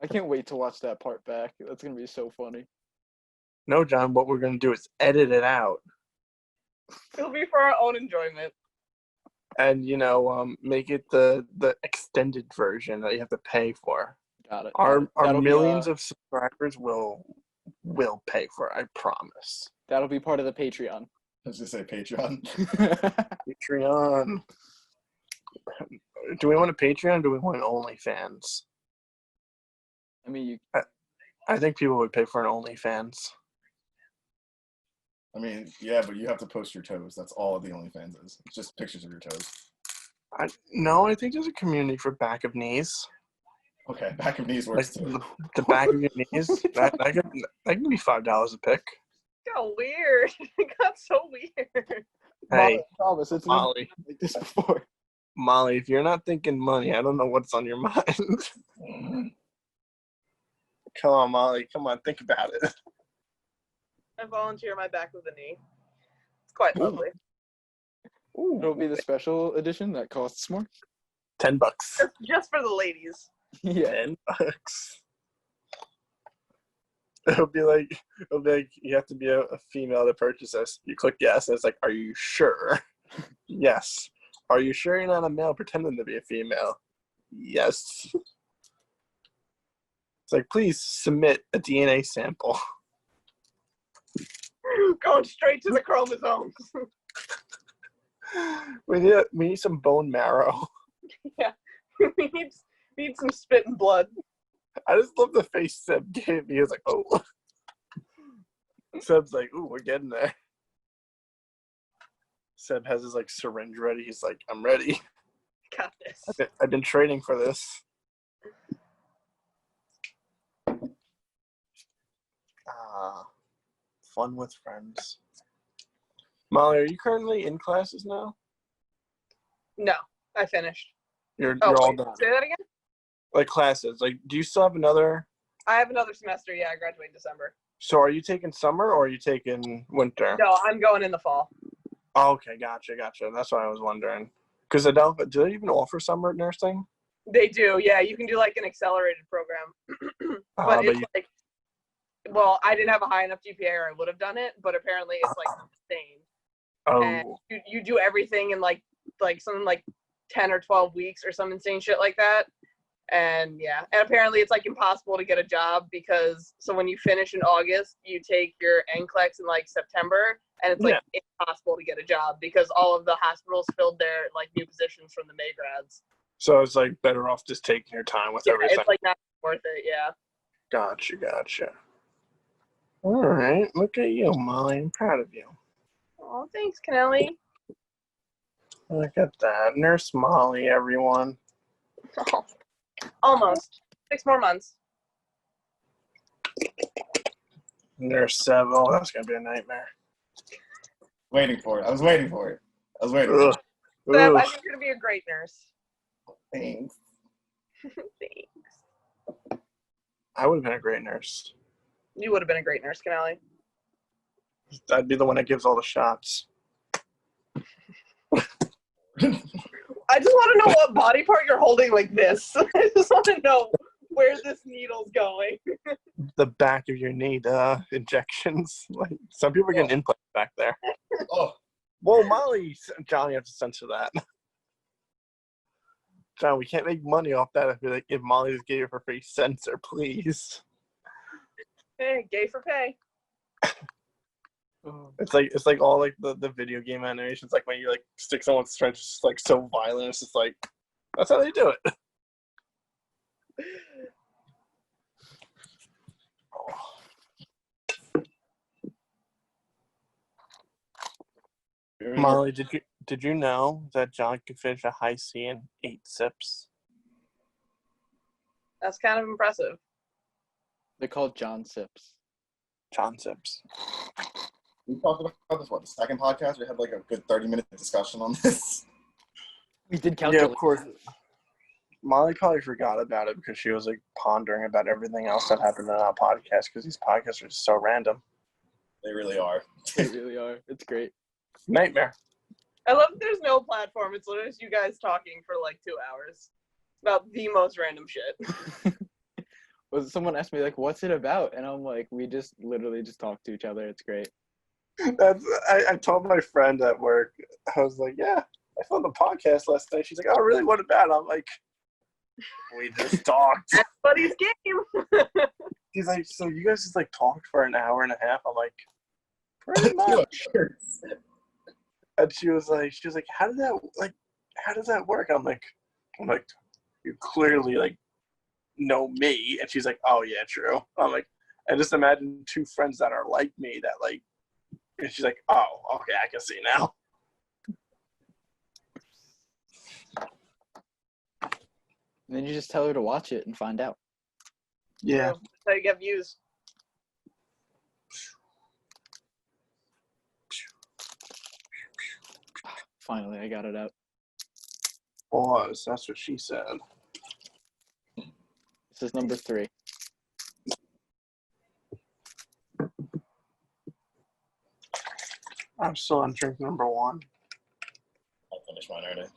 I can't wait to watch that part back. That's going to be so funny. No, John, what we're going to do is edit it out. It'll be for our own enjoyment. And, make it the extended version that you have to pay for. Got it. Our That'll millions of subscribers will pay for it, I promise. That'll be part of the Patreon. I was just say Patreon. Patreon. Do we want a Patreon or do we want OnlyFans? I mean, I think people would pay for an OnlyFans. I mean, yeah, but you have to post your toes. That's all the OnlyFans is. It's just pictures of your toes. No, I think there's a community for back of knees. Okay, back of knees Like works too. the back of your knees. That can be $5 a pick. Got weird. It got so weird. Hey, Molly, promise, it's never Molly, been like this before. Molly, if you're not thinking money, I don't know what's on your mind. Come on, Molly. Come on, think about it. I volunteer my back with a knee. It's quite lovely. It'll be the special edition that costs more. $10. Just for the ladies. Yeah. $10. It'll be like you have to be a female to purchase this. You click yes, and it's like, are you sure? Yes. Are you sure you're not a male pretending to be a female? Yes. It's like, please submit a DNA sample. Going straight to the chromosomes. We need some bone marrow. Yeah. we need some spit and blood. I just love the face Seb gave me. He was like, oh. Seb's like, ooh, we're getting there. Seb has his like syringe ready. He's like, I'm ready. Got this. I've been training for this. Fun with friends. Molly, are you currently in classes now? No, I finished. You're Oh, all wait, done. say that again? Like classes. Like, do you still have another? I have another semester. Yeah, I graduate in December. So are you taking summer or are you taking winter? No, I'm going in the fall. Oh, okay, gotcha. That's what I was wondering. Because do they even offer summer nursing? They do. Yeah, you can do like an accelerated program. But it's like, well, I didn't have a high enough GPA or I would have done it, but apparently it's like insane. And Oh, you do everything in like something like 10 or 12 weeks or some insane shit like that. And yeah, and apparently it's like impossible to get a job because so when you finish in August, you take your NCLEX in like September, and it's like impossible to get a job because all of the hospitals filled their like new positions from the May grads. so it's like better off just taking your time with everything. It's like not worth it. Yeah. Gotcha. All right, look at you, Molly. I'm proud of you. Oh, thanks, Kennelly. Look at that. Nurse Molly, everyone. Oh, almost 6 more months. Nurse Seb. Oh, that's going to be a nightmare. Waiting for it. I was waiting for it. Ugh. Seb, I think you're gonna be a great nurse. Thanks. Thanks. I would have been a great nurse. You would have been a great nurse, Kennelly. I'd be the one that gives all the shots. I just want to know what body part you're holding like this. I just want to know where this needle's going. The back of your knee, injections. Like some people are getting implants back there. Oh, Whoa, Molly. John, you have to censor that. John, we can't make money off that if Molly just gave her free censor, please. Hey, gay for pay. It's like all like the video game animations, like when you like stick someone's trench, it's just like so violent. It's just like that's how they do it. Molly, did you know that John could finish a high C in 8 sips? That's kind of impressive. They're called John Sips. John sips. we talked about this, the second podcast? We had like a good 30-minute discussion on this. We did Yeah, calculate. of course. Molly probably forgot about it because she was like pondering about everything else that happened on our podcast because these podcasts are just so random. They really are. They really are. It's great. Nightmare. I love that there's no platform. It's literally just you guys talking for like 2 hours about the most random shit. Well, someone asked me like, "What's it about?" And I'm like, "We just literally just talk to each other. It's great." I told my friend at work, I was like, yeah, I found the podcast last night. She's like, oh, really? What about? I'm like, we just talked. Buddy's game. He's like, so you guys just like talked for an hour and a half? I'm like, pretty much. And she was like, how does that work? I'm like, you clearly like know me. And she's like, oh, yeah, true. I'm like, I just imagine two friends that are like me that like, and she's like, oh, okay, I can see now. And then you just tell her to watch it and find out. Yeah. That's how you get views. Finally, I got it out. Was, that's what she said. This is number 3. I'm still on drink number 1. I finished mine already.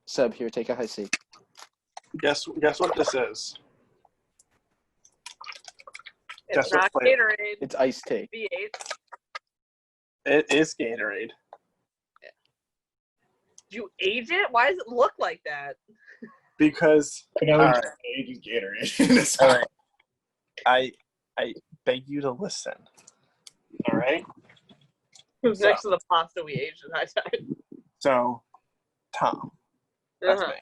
Seb, here, take a high seat. Guess what this is? It's Guess what not flavor? Gatorade. It's iced tea. V8. It is Gatorade. Did you age it? Why does it look like that? Because All right. Aging Gatorade in this All house. right. I beg you to listen. All right. It was next to the pasta we aged in high tide. So, Tom, that's Uh-huh. me.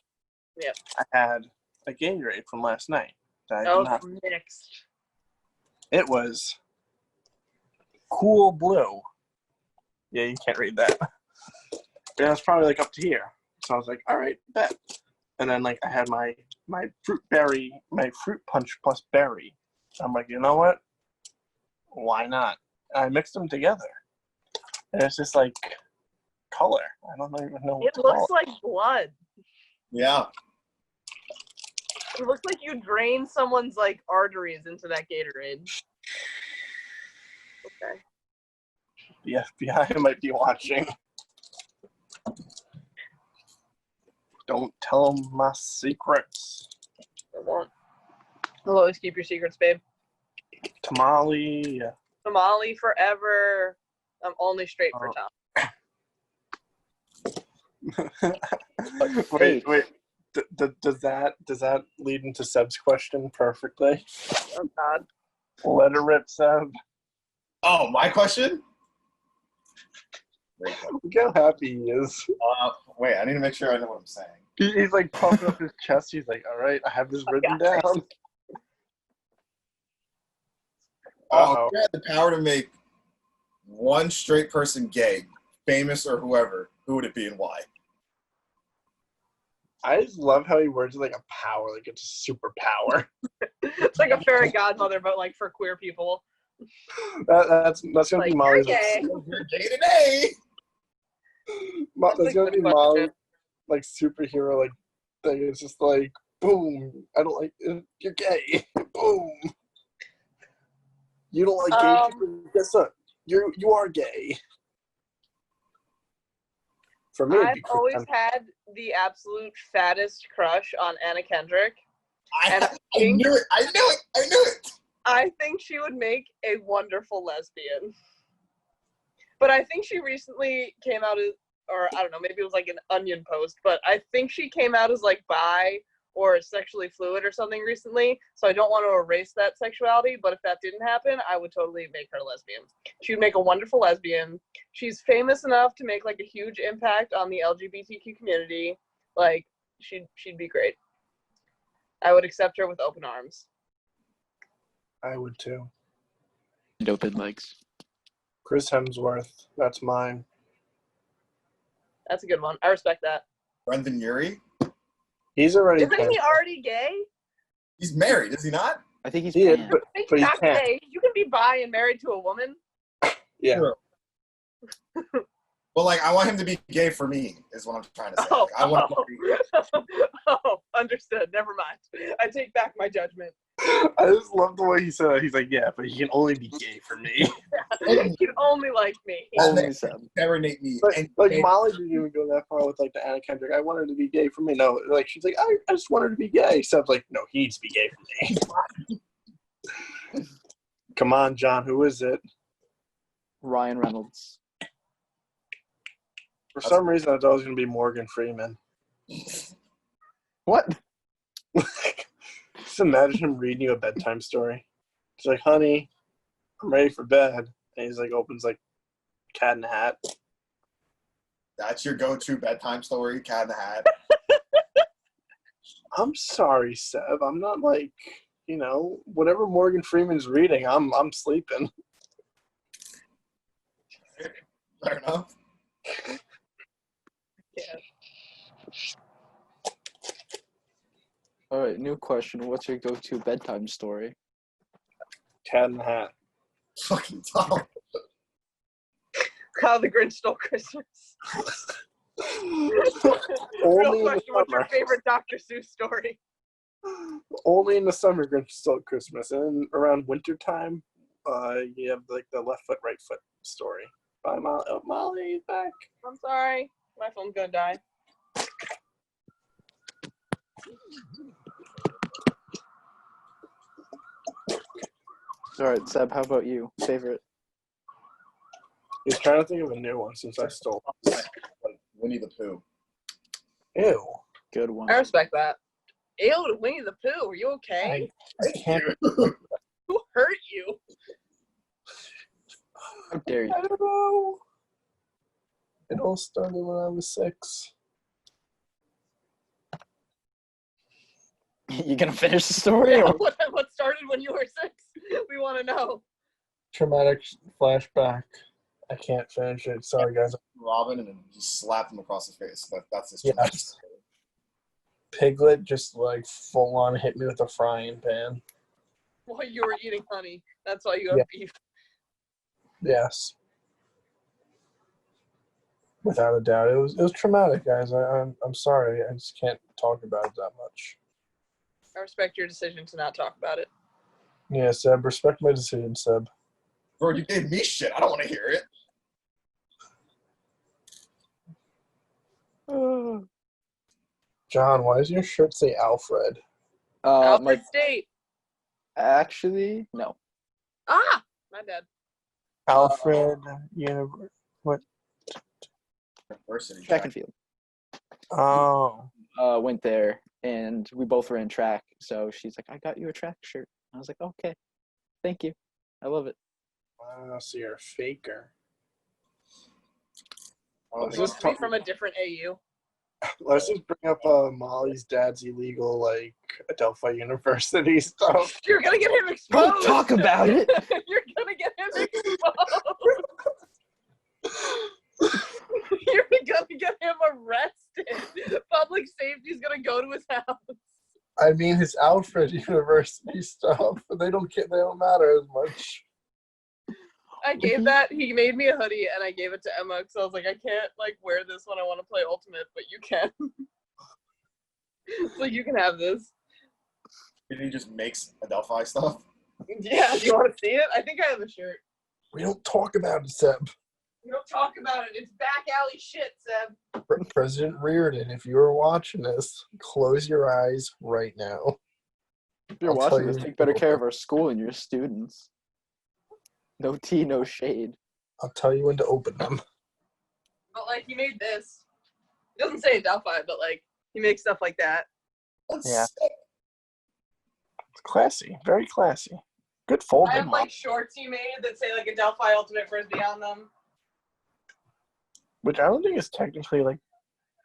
Yep. I had a Gatorade from last night. That I did Oh, not. mixed. It was cool blue. Yeah, you can't read that. Yeah, it's probably like up to here. So I was like, all right, bet. And then like I had my fruit punch plus berry. I'm like, you know what? Why not? And I mixed them together. And it's just like color. I don't even know what It to call looks like blood. Yeah. It looks like you drained someone's like arteries into that Gatorade. Okay. The FBI might be watching. Don't tell them my secrets. I won't. I'll always keep your secrets, babe. Tamale. Somali forever. I'm only straight for Tom. wait. Does that lead into Seb's question perfectly? Oh God. Let her rip, Seb. Oh, my question? Great question. Look how happy he is. Wait, I need to make sure I know what I'm saying. He's like puffing up his chest. He's like, all right, I have this written down. Oh, if you had the power to make one straight person gay, famous or whoever, who would it be and why? I just love how he words it like a power, like it's a superpower. It's like a fairy godmother, but like for queer people. That's gonna Like, be Molly's. you're gay. You're gay today! That's like gonna the be question. Molly's like superhero like thing. It's just like boom. I don't like it. You're gay. Boom. You don't like gay people? Guess what? You are gay. For me, it'd I've be always Chris. had the absolute fattest crush on Anna Kendrick. And I knew it! I knew it! I think she would make a wonderful lesbian. But I think she recently came out as, or I don't know, maybe it was like an Onion post, but I think she came out as like bi or sexually fluid or something recently. So I don't want to erase that sexuality, but if that didn't happen, I would totally make her a lesbian. She would make a wonderful lesbian. She's famous enough to make like a huge impact on the LGBTQ community. Like she'd be great. I would accept her with open arms. I would too. And open legs. Chris Hemsworth. That's mine. That's a good one. I respect that. Brendan Urie? He's already. Isn't he already gay? He's married, is he not? I think he's He is, pan. but He's he not can't. gay. You can be bi and married to a woman. Yeah. Sure. Well, like, I want him to be gay for me, is what I'm trying to say. Oh, Like, I want him to be oh, understood. Never mind. I take back my judgment. I just love the way he said it. He's like, yeah, but he can only be gay for me. You can only like me. Only Seb. serenade me. And Like Molly didn't even go that far with like the Anna Kendrick. I wanted to be gay for me. No, like she's like, I just wanted to be gay. Seb's like, no, he needs to be gay for me. Come on, John. Who is it? Ryan Reynolds. For some reason, I thought it was gonna be Morgan Freeman. What? Just imagine him reading you a bedtime story. He's like, honey, I'm ready for bed. And he's like, opens like Cat in the Hat. that's your go-to bedtime story, Cat in the Hat. I'm sorry, Seb. I'm not like, whatever Morgan Freeman's reading, I'm sleeping. Fair enough. Yeah. All right, new question. What's your go-to bedtime story? Cat in the Hat. Fucking Tom. How the Grinch Stole Christmas. Only Real in the question, what's your summer. favorite Dr. Seuss story? Only in the summer, Grinch Stole Christmas. And around wintertime, you have like the left foot, right foot story. Bye, Molly. Oh, Molly's back. I'm sorry. My phone's gonna die. All right, Seb, how about you? Favorite? He's trying to think of a new one since I stole. Like Winnie the Pooh. Ew. Good one. I respect that. Ew, to Winnie the Pooh. Are you okay? I can't. Who hurt you? How dare you? I don't know. It all started when I was 6. You gonna finish the story? Yeah, Or? what started when you were 6? We want to know. Traumatic flashback. I can't finish it. Sorry, guys. Robin, and then he slapped him across the face. That's his Yes. traumatic story. Piglet just like full on hit me with a frying pan. While you were eating honey. That's why you have beef. Yes. Without a doubt. It was traumatic, guys. I'm sorry. I just can't talk about it that much. I respect your decision to not talk about it. Yeah, Seb, respect my decision, Seb. Bro, you gave me shit. I don't want to hear it. John, why does your shirt say Alfred? Alfred State. Actually, no. Ah! My bad. Alfred, what? University. Track and field. Oh. Went there, and we both ran track. So she's like, "I got you a track shirt." I was like, "Okay, thank you. I love it." Wow, so you're a faker. It was to be from a different AU. Let's just bring up Molly's dad's illegal, like, Adelphi University stuff. You're gonna get him exposed. Don't talk about it. You're gonna get him exposed. You're gonna get him arrested. Public safety's gonna go to his house. I mean, his Alfred University stuff. They don't matter as much. I gave that. He made me a hoodie, and I gave it to Emma because I was like, I can't like wear this when I want to play Ultimate, but you can. So you can have this. Did he just makes Adelphi stuff? Yeah. Do you want to see it? I think I have a shirt. We don't talk about it, Seb. We don't talk about it. It's back alley shit, Seb. President Reardon, if you are watching this, close your eyes right now. If you're I'll tell watching this, you- take better care of our school and your students. No tea, no shade. I'll tell you when to open them. But like, he made this. It doesn't say Adelphi, but like, he makes stuff like that. That's Yeah. sick. It's classy. Very classy. Good I folding. have like shorts he made that say like Adelphi Ultimate Frisbee on them. Which I don't think is technically like,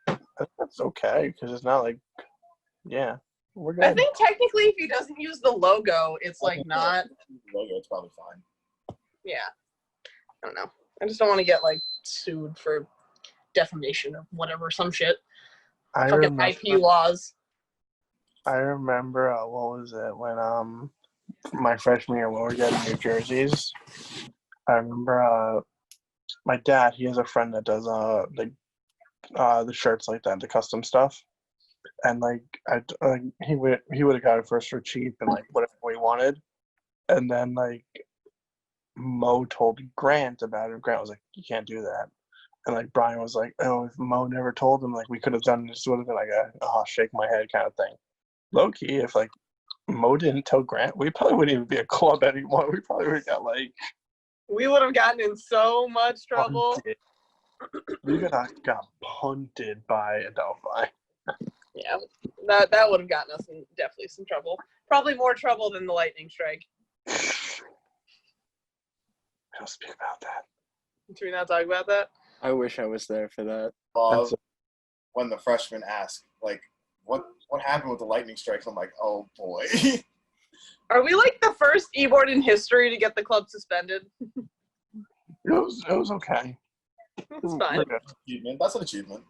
that's okay, because it's not like, yeah. We're good. I think technically, if he doesn't use the logo, it's like not. Logo, it's probably fine. Yeah. I don't know. I just don't want to get like sued for defamation or whatever, some shit. Fucking IP laws. I remember, what was it, when my freshman year when we were getting New Jerseys, I remember my dad, he has a friend that does the shirts like that, the custom stuff. And like he would have got it for us for cheap and like whatever we wanted. And then like Mo told Grant about it. Grant was like, "You can't do that." And like Brian was like, "Oh, if Mo never told him, like we could have done this." Would have been like a shake my head kind of thing. Low key, if like Mo didn't tell Grant, we probably wouldn't even be a club anymore. We probably would have got like We would have gotten in so much trouble. punted. We got punted by Adelphi. Yeah, that would have gotten us in definitely some trouble. Probably more trouble than the lightning strike. I'll speak about that. Should we not talk about that? I wish I was there for that. Love when the freshmen ask, like, what what happened with the lightning strikes? I'm like, oh boy. Are we like the first e-board in history to get the club suspended? It was okay. It's fine. Achievement. That's an achievement.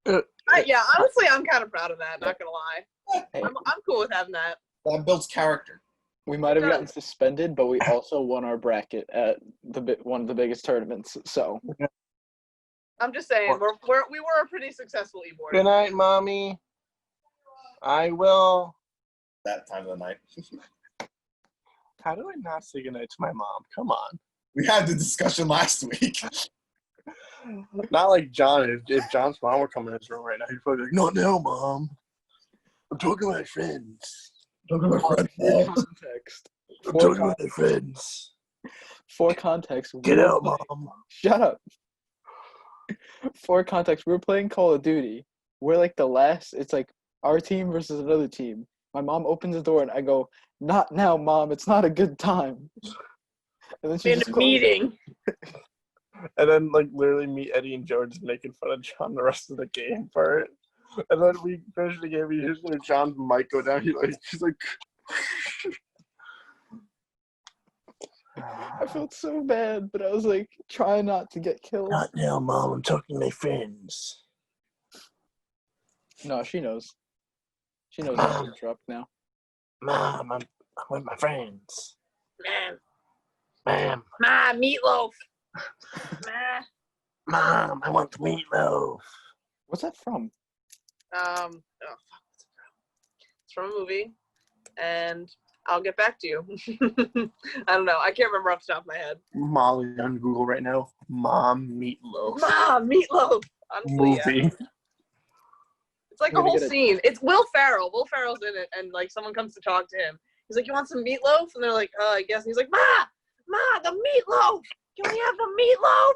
Yeah, honestly, I'm kind of proud of that. Not gonna lie, Hey, I'm cool with having that. That builds character. we might have gotten suspended, but we also won our bracket at one of the biggest tournaments. So I'm just saying, we were a pretty successful e-board. Good night, Mommy. I will. That time of the night. How do I not say goodnight to my mom? Come on. We had the discussion last week. Not like John. If John's mom were coming in his room right now, he'd probably be like, "Not now, Mom. I'm talking to my friends. Talking about for friends. context, I'm talking to my friends. for context, Get we were out, playing- Mom." Shut up. For context, we were playing Call of Duty. We're like the last. It's like our team versus another team. My mom opens the door and I go, "Not now, Mom. It's not a good time." And then she In just a closed it. meeting. And then, like, literally me, Eddie, and Joe just making fun of John the rest of the game for it. And then we finished the game, we just hear John's mic go down. He's like, I felt so bad, but I was like, trying not to get killed. "Not now, Mom. I'm talking to my friends." No, she knows. She knows not to interrupt now. "Mom, I'm with my friends." Man, "Mom, ma, meatloaf. Ma. Mom, I want the meatloaf." What's that from? Oh, fuck. It's from a movie, and I'll get back to you. I don't know. I can't remember off the top of my head. Molly on Google right now. Mom meatloaf. Ma, meatloaf. Honestly, yeah. Movie. It's like I'm a gonna whole get a- scene. It's Will Ferrell. Will Ferrell's in it, and like someone comes to talk to him. He's like, "You want some meatloaf?" And they're like, I guess." And he's like, Ma, the meatloaf. Can we have the meatloaf?"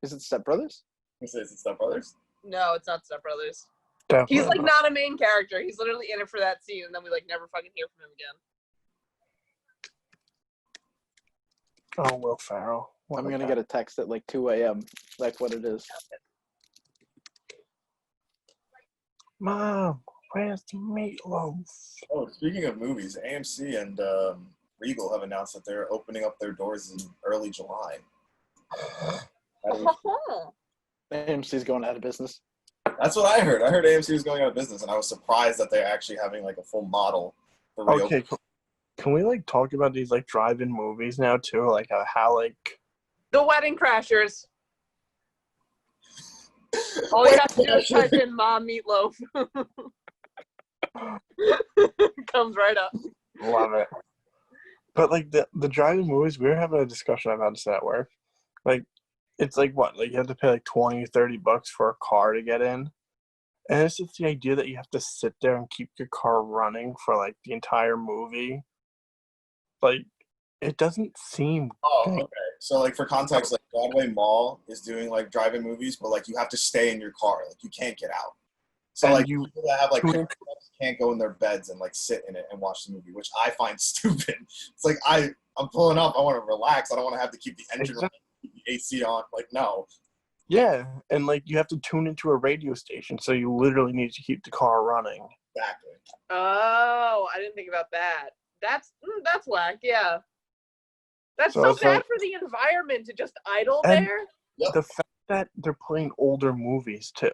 Is it Step Brothers? Is it Step Brothers? No, it's not Step Brothers. Definitely He's like not. not a main character. He's literally in it for that scene, and then we like never fucking hear from him again. Oh, Will Ferrell. I'm gonna get a text at like 2 a.m. Like what it is. Mom, where's the meatloaf? Oh, speaking of movies, AMC and Regal have announced that they're opening up their doors in early July. AMC's going out of business. That's what I heard. I heard AMC was going out of business, and I was surprised that they're actually having like a full model for reopening. Okay, can we like talk about these like drive-in movies now too? Like how like The Wedding Crashers. All you have to do is type in "Mom meatloaf." Comes right up. love it. But like the drive-in movies, we were having a discussion about this at work. Like it's like what? Like you have to pay like $20-$30 for a car to get in. And it's just the idea that you have to sit there and keep your car running for like the entire movie. Like it doesn't seem Oh, okay. So, like, for context, like, Broadway Mall is doing, like, drive-in movies, but, like, you have to stay in your car. Like, you can't get out. So, And like, you- people that have, like, you- can't go in their beds and, like, sit in it and watch the movie, which I find stupid. It's like, I'm pulling up. I want to relax. I don't want to have to keep the engine running, keep the AC on. Like, no. Yeah, and like you have to tune into a radio station, so you literally need to keep the car running. Exactly. Oh, I didn't think about that. That's whack. Yeah. That's So so it's bad like- for the environment to just idle And- there. The fact that they're playing older movies too.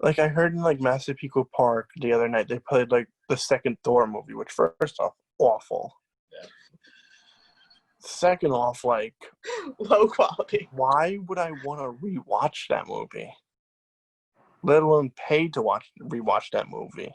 Like I heard in like Massapequa Park the other night, they played like the second Thor movie, which first off, awful. Yeah. Second off, like, Low quality. why would I want to rewatch that movie? Let alone pay to rewatch that movie.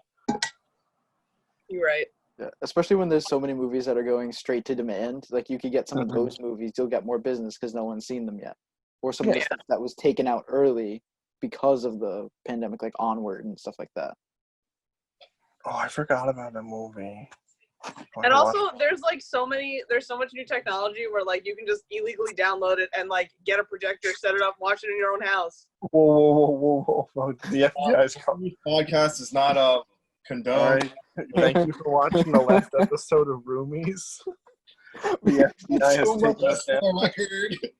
You're right. Yeah, especially when there's so many movies that are going straight to demand. Like you could get some of Mhm. those movies, you'll get more business because no one's seen them yet. Or some of the Yeah. stuff that was taken out early because of the pandemic, like Onward and stuff like that. Oh, I forgot about that movie. And also, there's so much new technology where like you can just illegally download it and like get a projector, set it up, watch it in your own house. Whoa. The FBI is coming. This podcast is not All condoned. right. Thank you for watching the last episode of Roomies. The FBI has So much- taken us That's down. the record.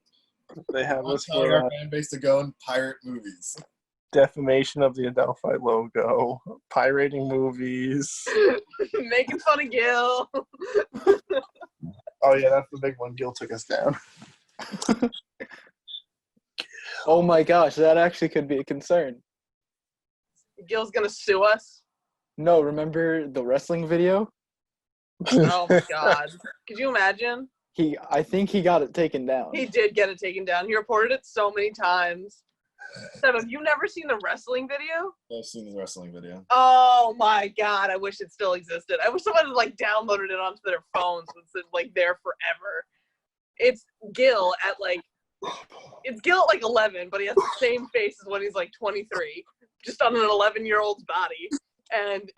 They have I'm us telling for our fan base to go and pirate movies. defamation of the Adelphi logo, pirating movies. Making fun of Gil. Oh yeah, that's the big one. Gil took us down. Oh my gosh, that actually could be a concern. Gil's gonna sue us. No, remember the wrestling video? Oh my god. Could you imagine? I think he got it taken down. He did get it taken down. He reported it so many times. Seb, have you never seen the wrestling video? I've seen the wrestling video. Oh my god, I wish it still existed. I wish someone had like downloaded it onto their phones and it's like there forever. It's Gil at like 11, but he has the same face as when he's like 23, just on an 11-year-old's body. And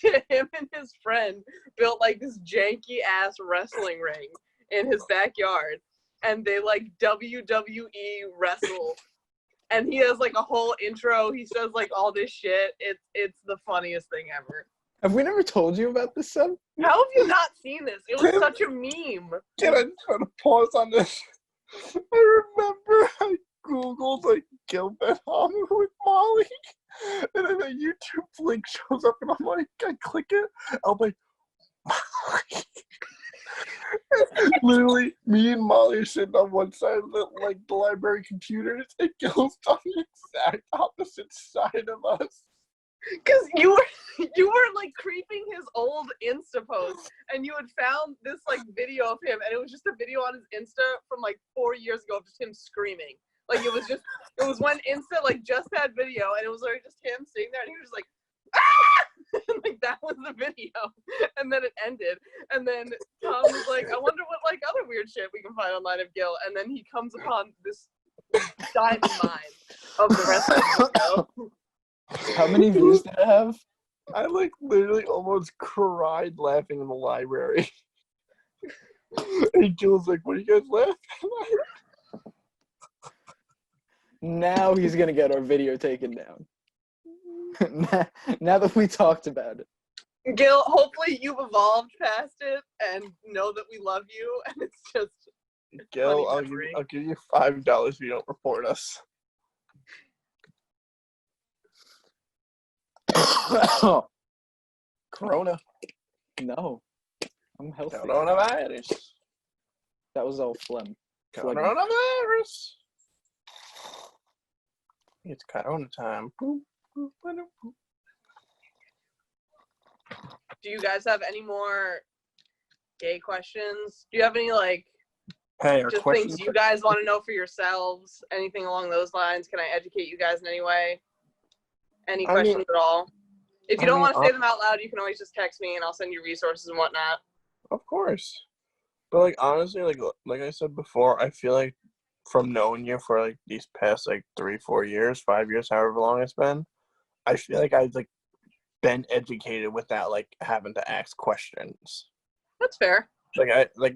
him and his friend built like this janky ass wrestling ring in his backyard, and they like WWE wrestle. And he has like a whole intro. He says like all this shit. It's the funniest thing ever. Have we never told you about this, Sam? How have you not seen this? It was such a meme. Can I try to pause on this? I remember I Googled like Gil Benhamer with Molly, and then a YouTube link shows up, and I'm like, I click it. I'm like, Molly. Literally, me and Molly are sitting on one side of the library computers, and Gil's on the exact opposite side of us. Because you were like creeping his old Insta post, and you had found this like video of him, and it was just a video on his Insta from like 4 years ago of just him screaming. Like it was when Insta like just had video, and it was like just him sitting there, and he was just like, ah! And, like that was the video, and then it ended, and then Tom was like, I wonder what like other weird shit we can find online of Gil, and then he comes upon this diamond mine of the rest of the video. How many views did it have? I like literally almost cried laughing in the library. And Gil's like, what are you guys laughing at? Now he's gonna get our video taken down. Now that we talked about it. Gil, hopefully you've evolved past it and know that we love you, and it's just Gil, funny I'll give you $5 if you don't report us. Corona. No, I'm healthy. Coronavirus. That was all phlegm. Coronavirus. It's Corona time. Do you guys have any more gay questions? Do you have any like Hey, our just questions. things you guys want to know for yourselves? Anything along those lines? Can I educate you guys in any way? Any questions at all? If you don't want to say them out loud, you can always just text me and I'll send you resources and whatnot. Of course. But like honestly, like I said before, I feel like from knowing you for like these past like 3-4 years, 5 years, however long it's been, I feel like I've like been educated without like having to ask questions. That's fair. Like I like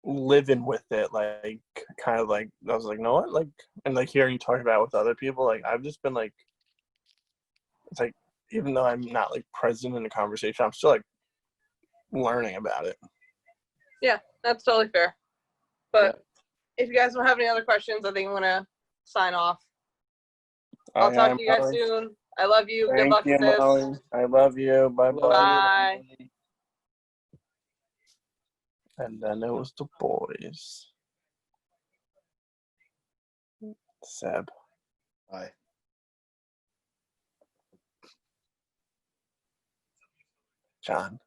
living with it, like kind of like I was like, you know what, like, and like hearing you talk about it with other people, like I've just been like, it's like even though I'm not like present in the conversation, I'm still like learning about it. Yeah, that's totally fair. But if you guys don't have any other questions, I think I'm gonna sign off. I'll talk to you guys soon. I love you. Good luck with this. Molly. I love you. Bye bye. Bye. And then it was the boys. Seb. Bye. John.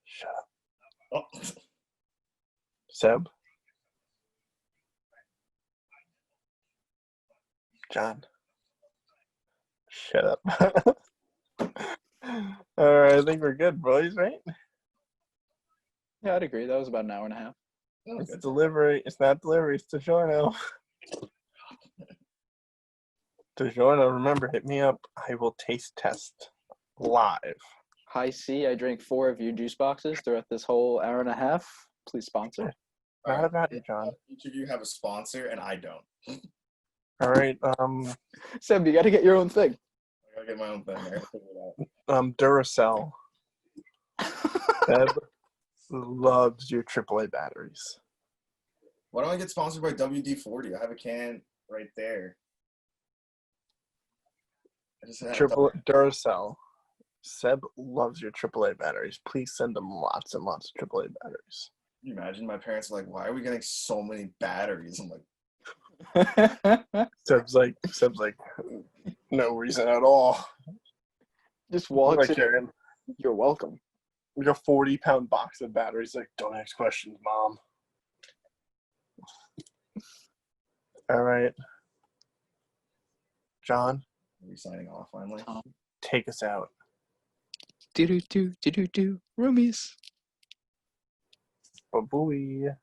Shut up. Oh. Seb. John. Shut up. All right, I think we're good, boys, right? Yeah, I'd agree. That was about an hour and a half. It's delivery. It's not delivery. It's DiGiorno. DiGiorno, remember, hit me up. I will taste test live. Hi C, I drank 4 of your juice boxes throughout this whole hour and a half. Please sponsor. Not about you, John. Each of you have a sponsor, and I don't. All right. Seb, you got to get your own thing. I gotta get my own thing. I gotta figure it out. Duracell. Seb loves your AAA batteries. Why don't I get sponsored by WD-40? I have a can right there. I just had Triple Duracell. Seb loves your AAA batteries. Please send him lots and lots of AAA batteries. Can you imagine? My parents are like, "Why are we getting so many batteries?" I'm like, Seb's like, no reason at all. Just I'm walks like, in. carrying You're welcome. like a 40-pound box of batteries. Like, don't ask questions, Mom. All right. John, "Are we signing off finally?" take us out. Do do do do do do. Roomies. Bye-bye.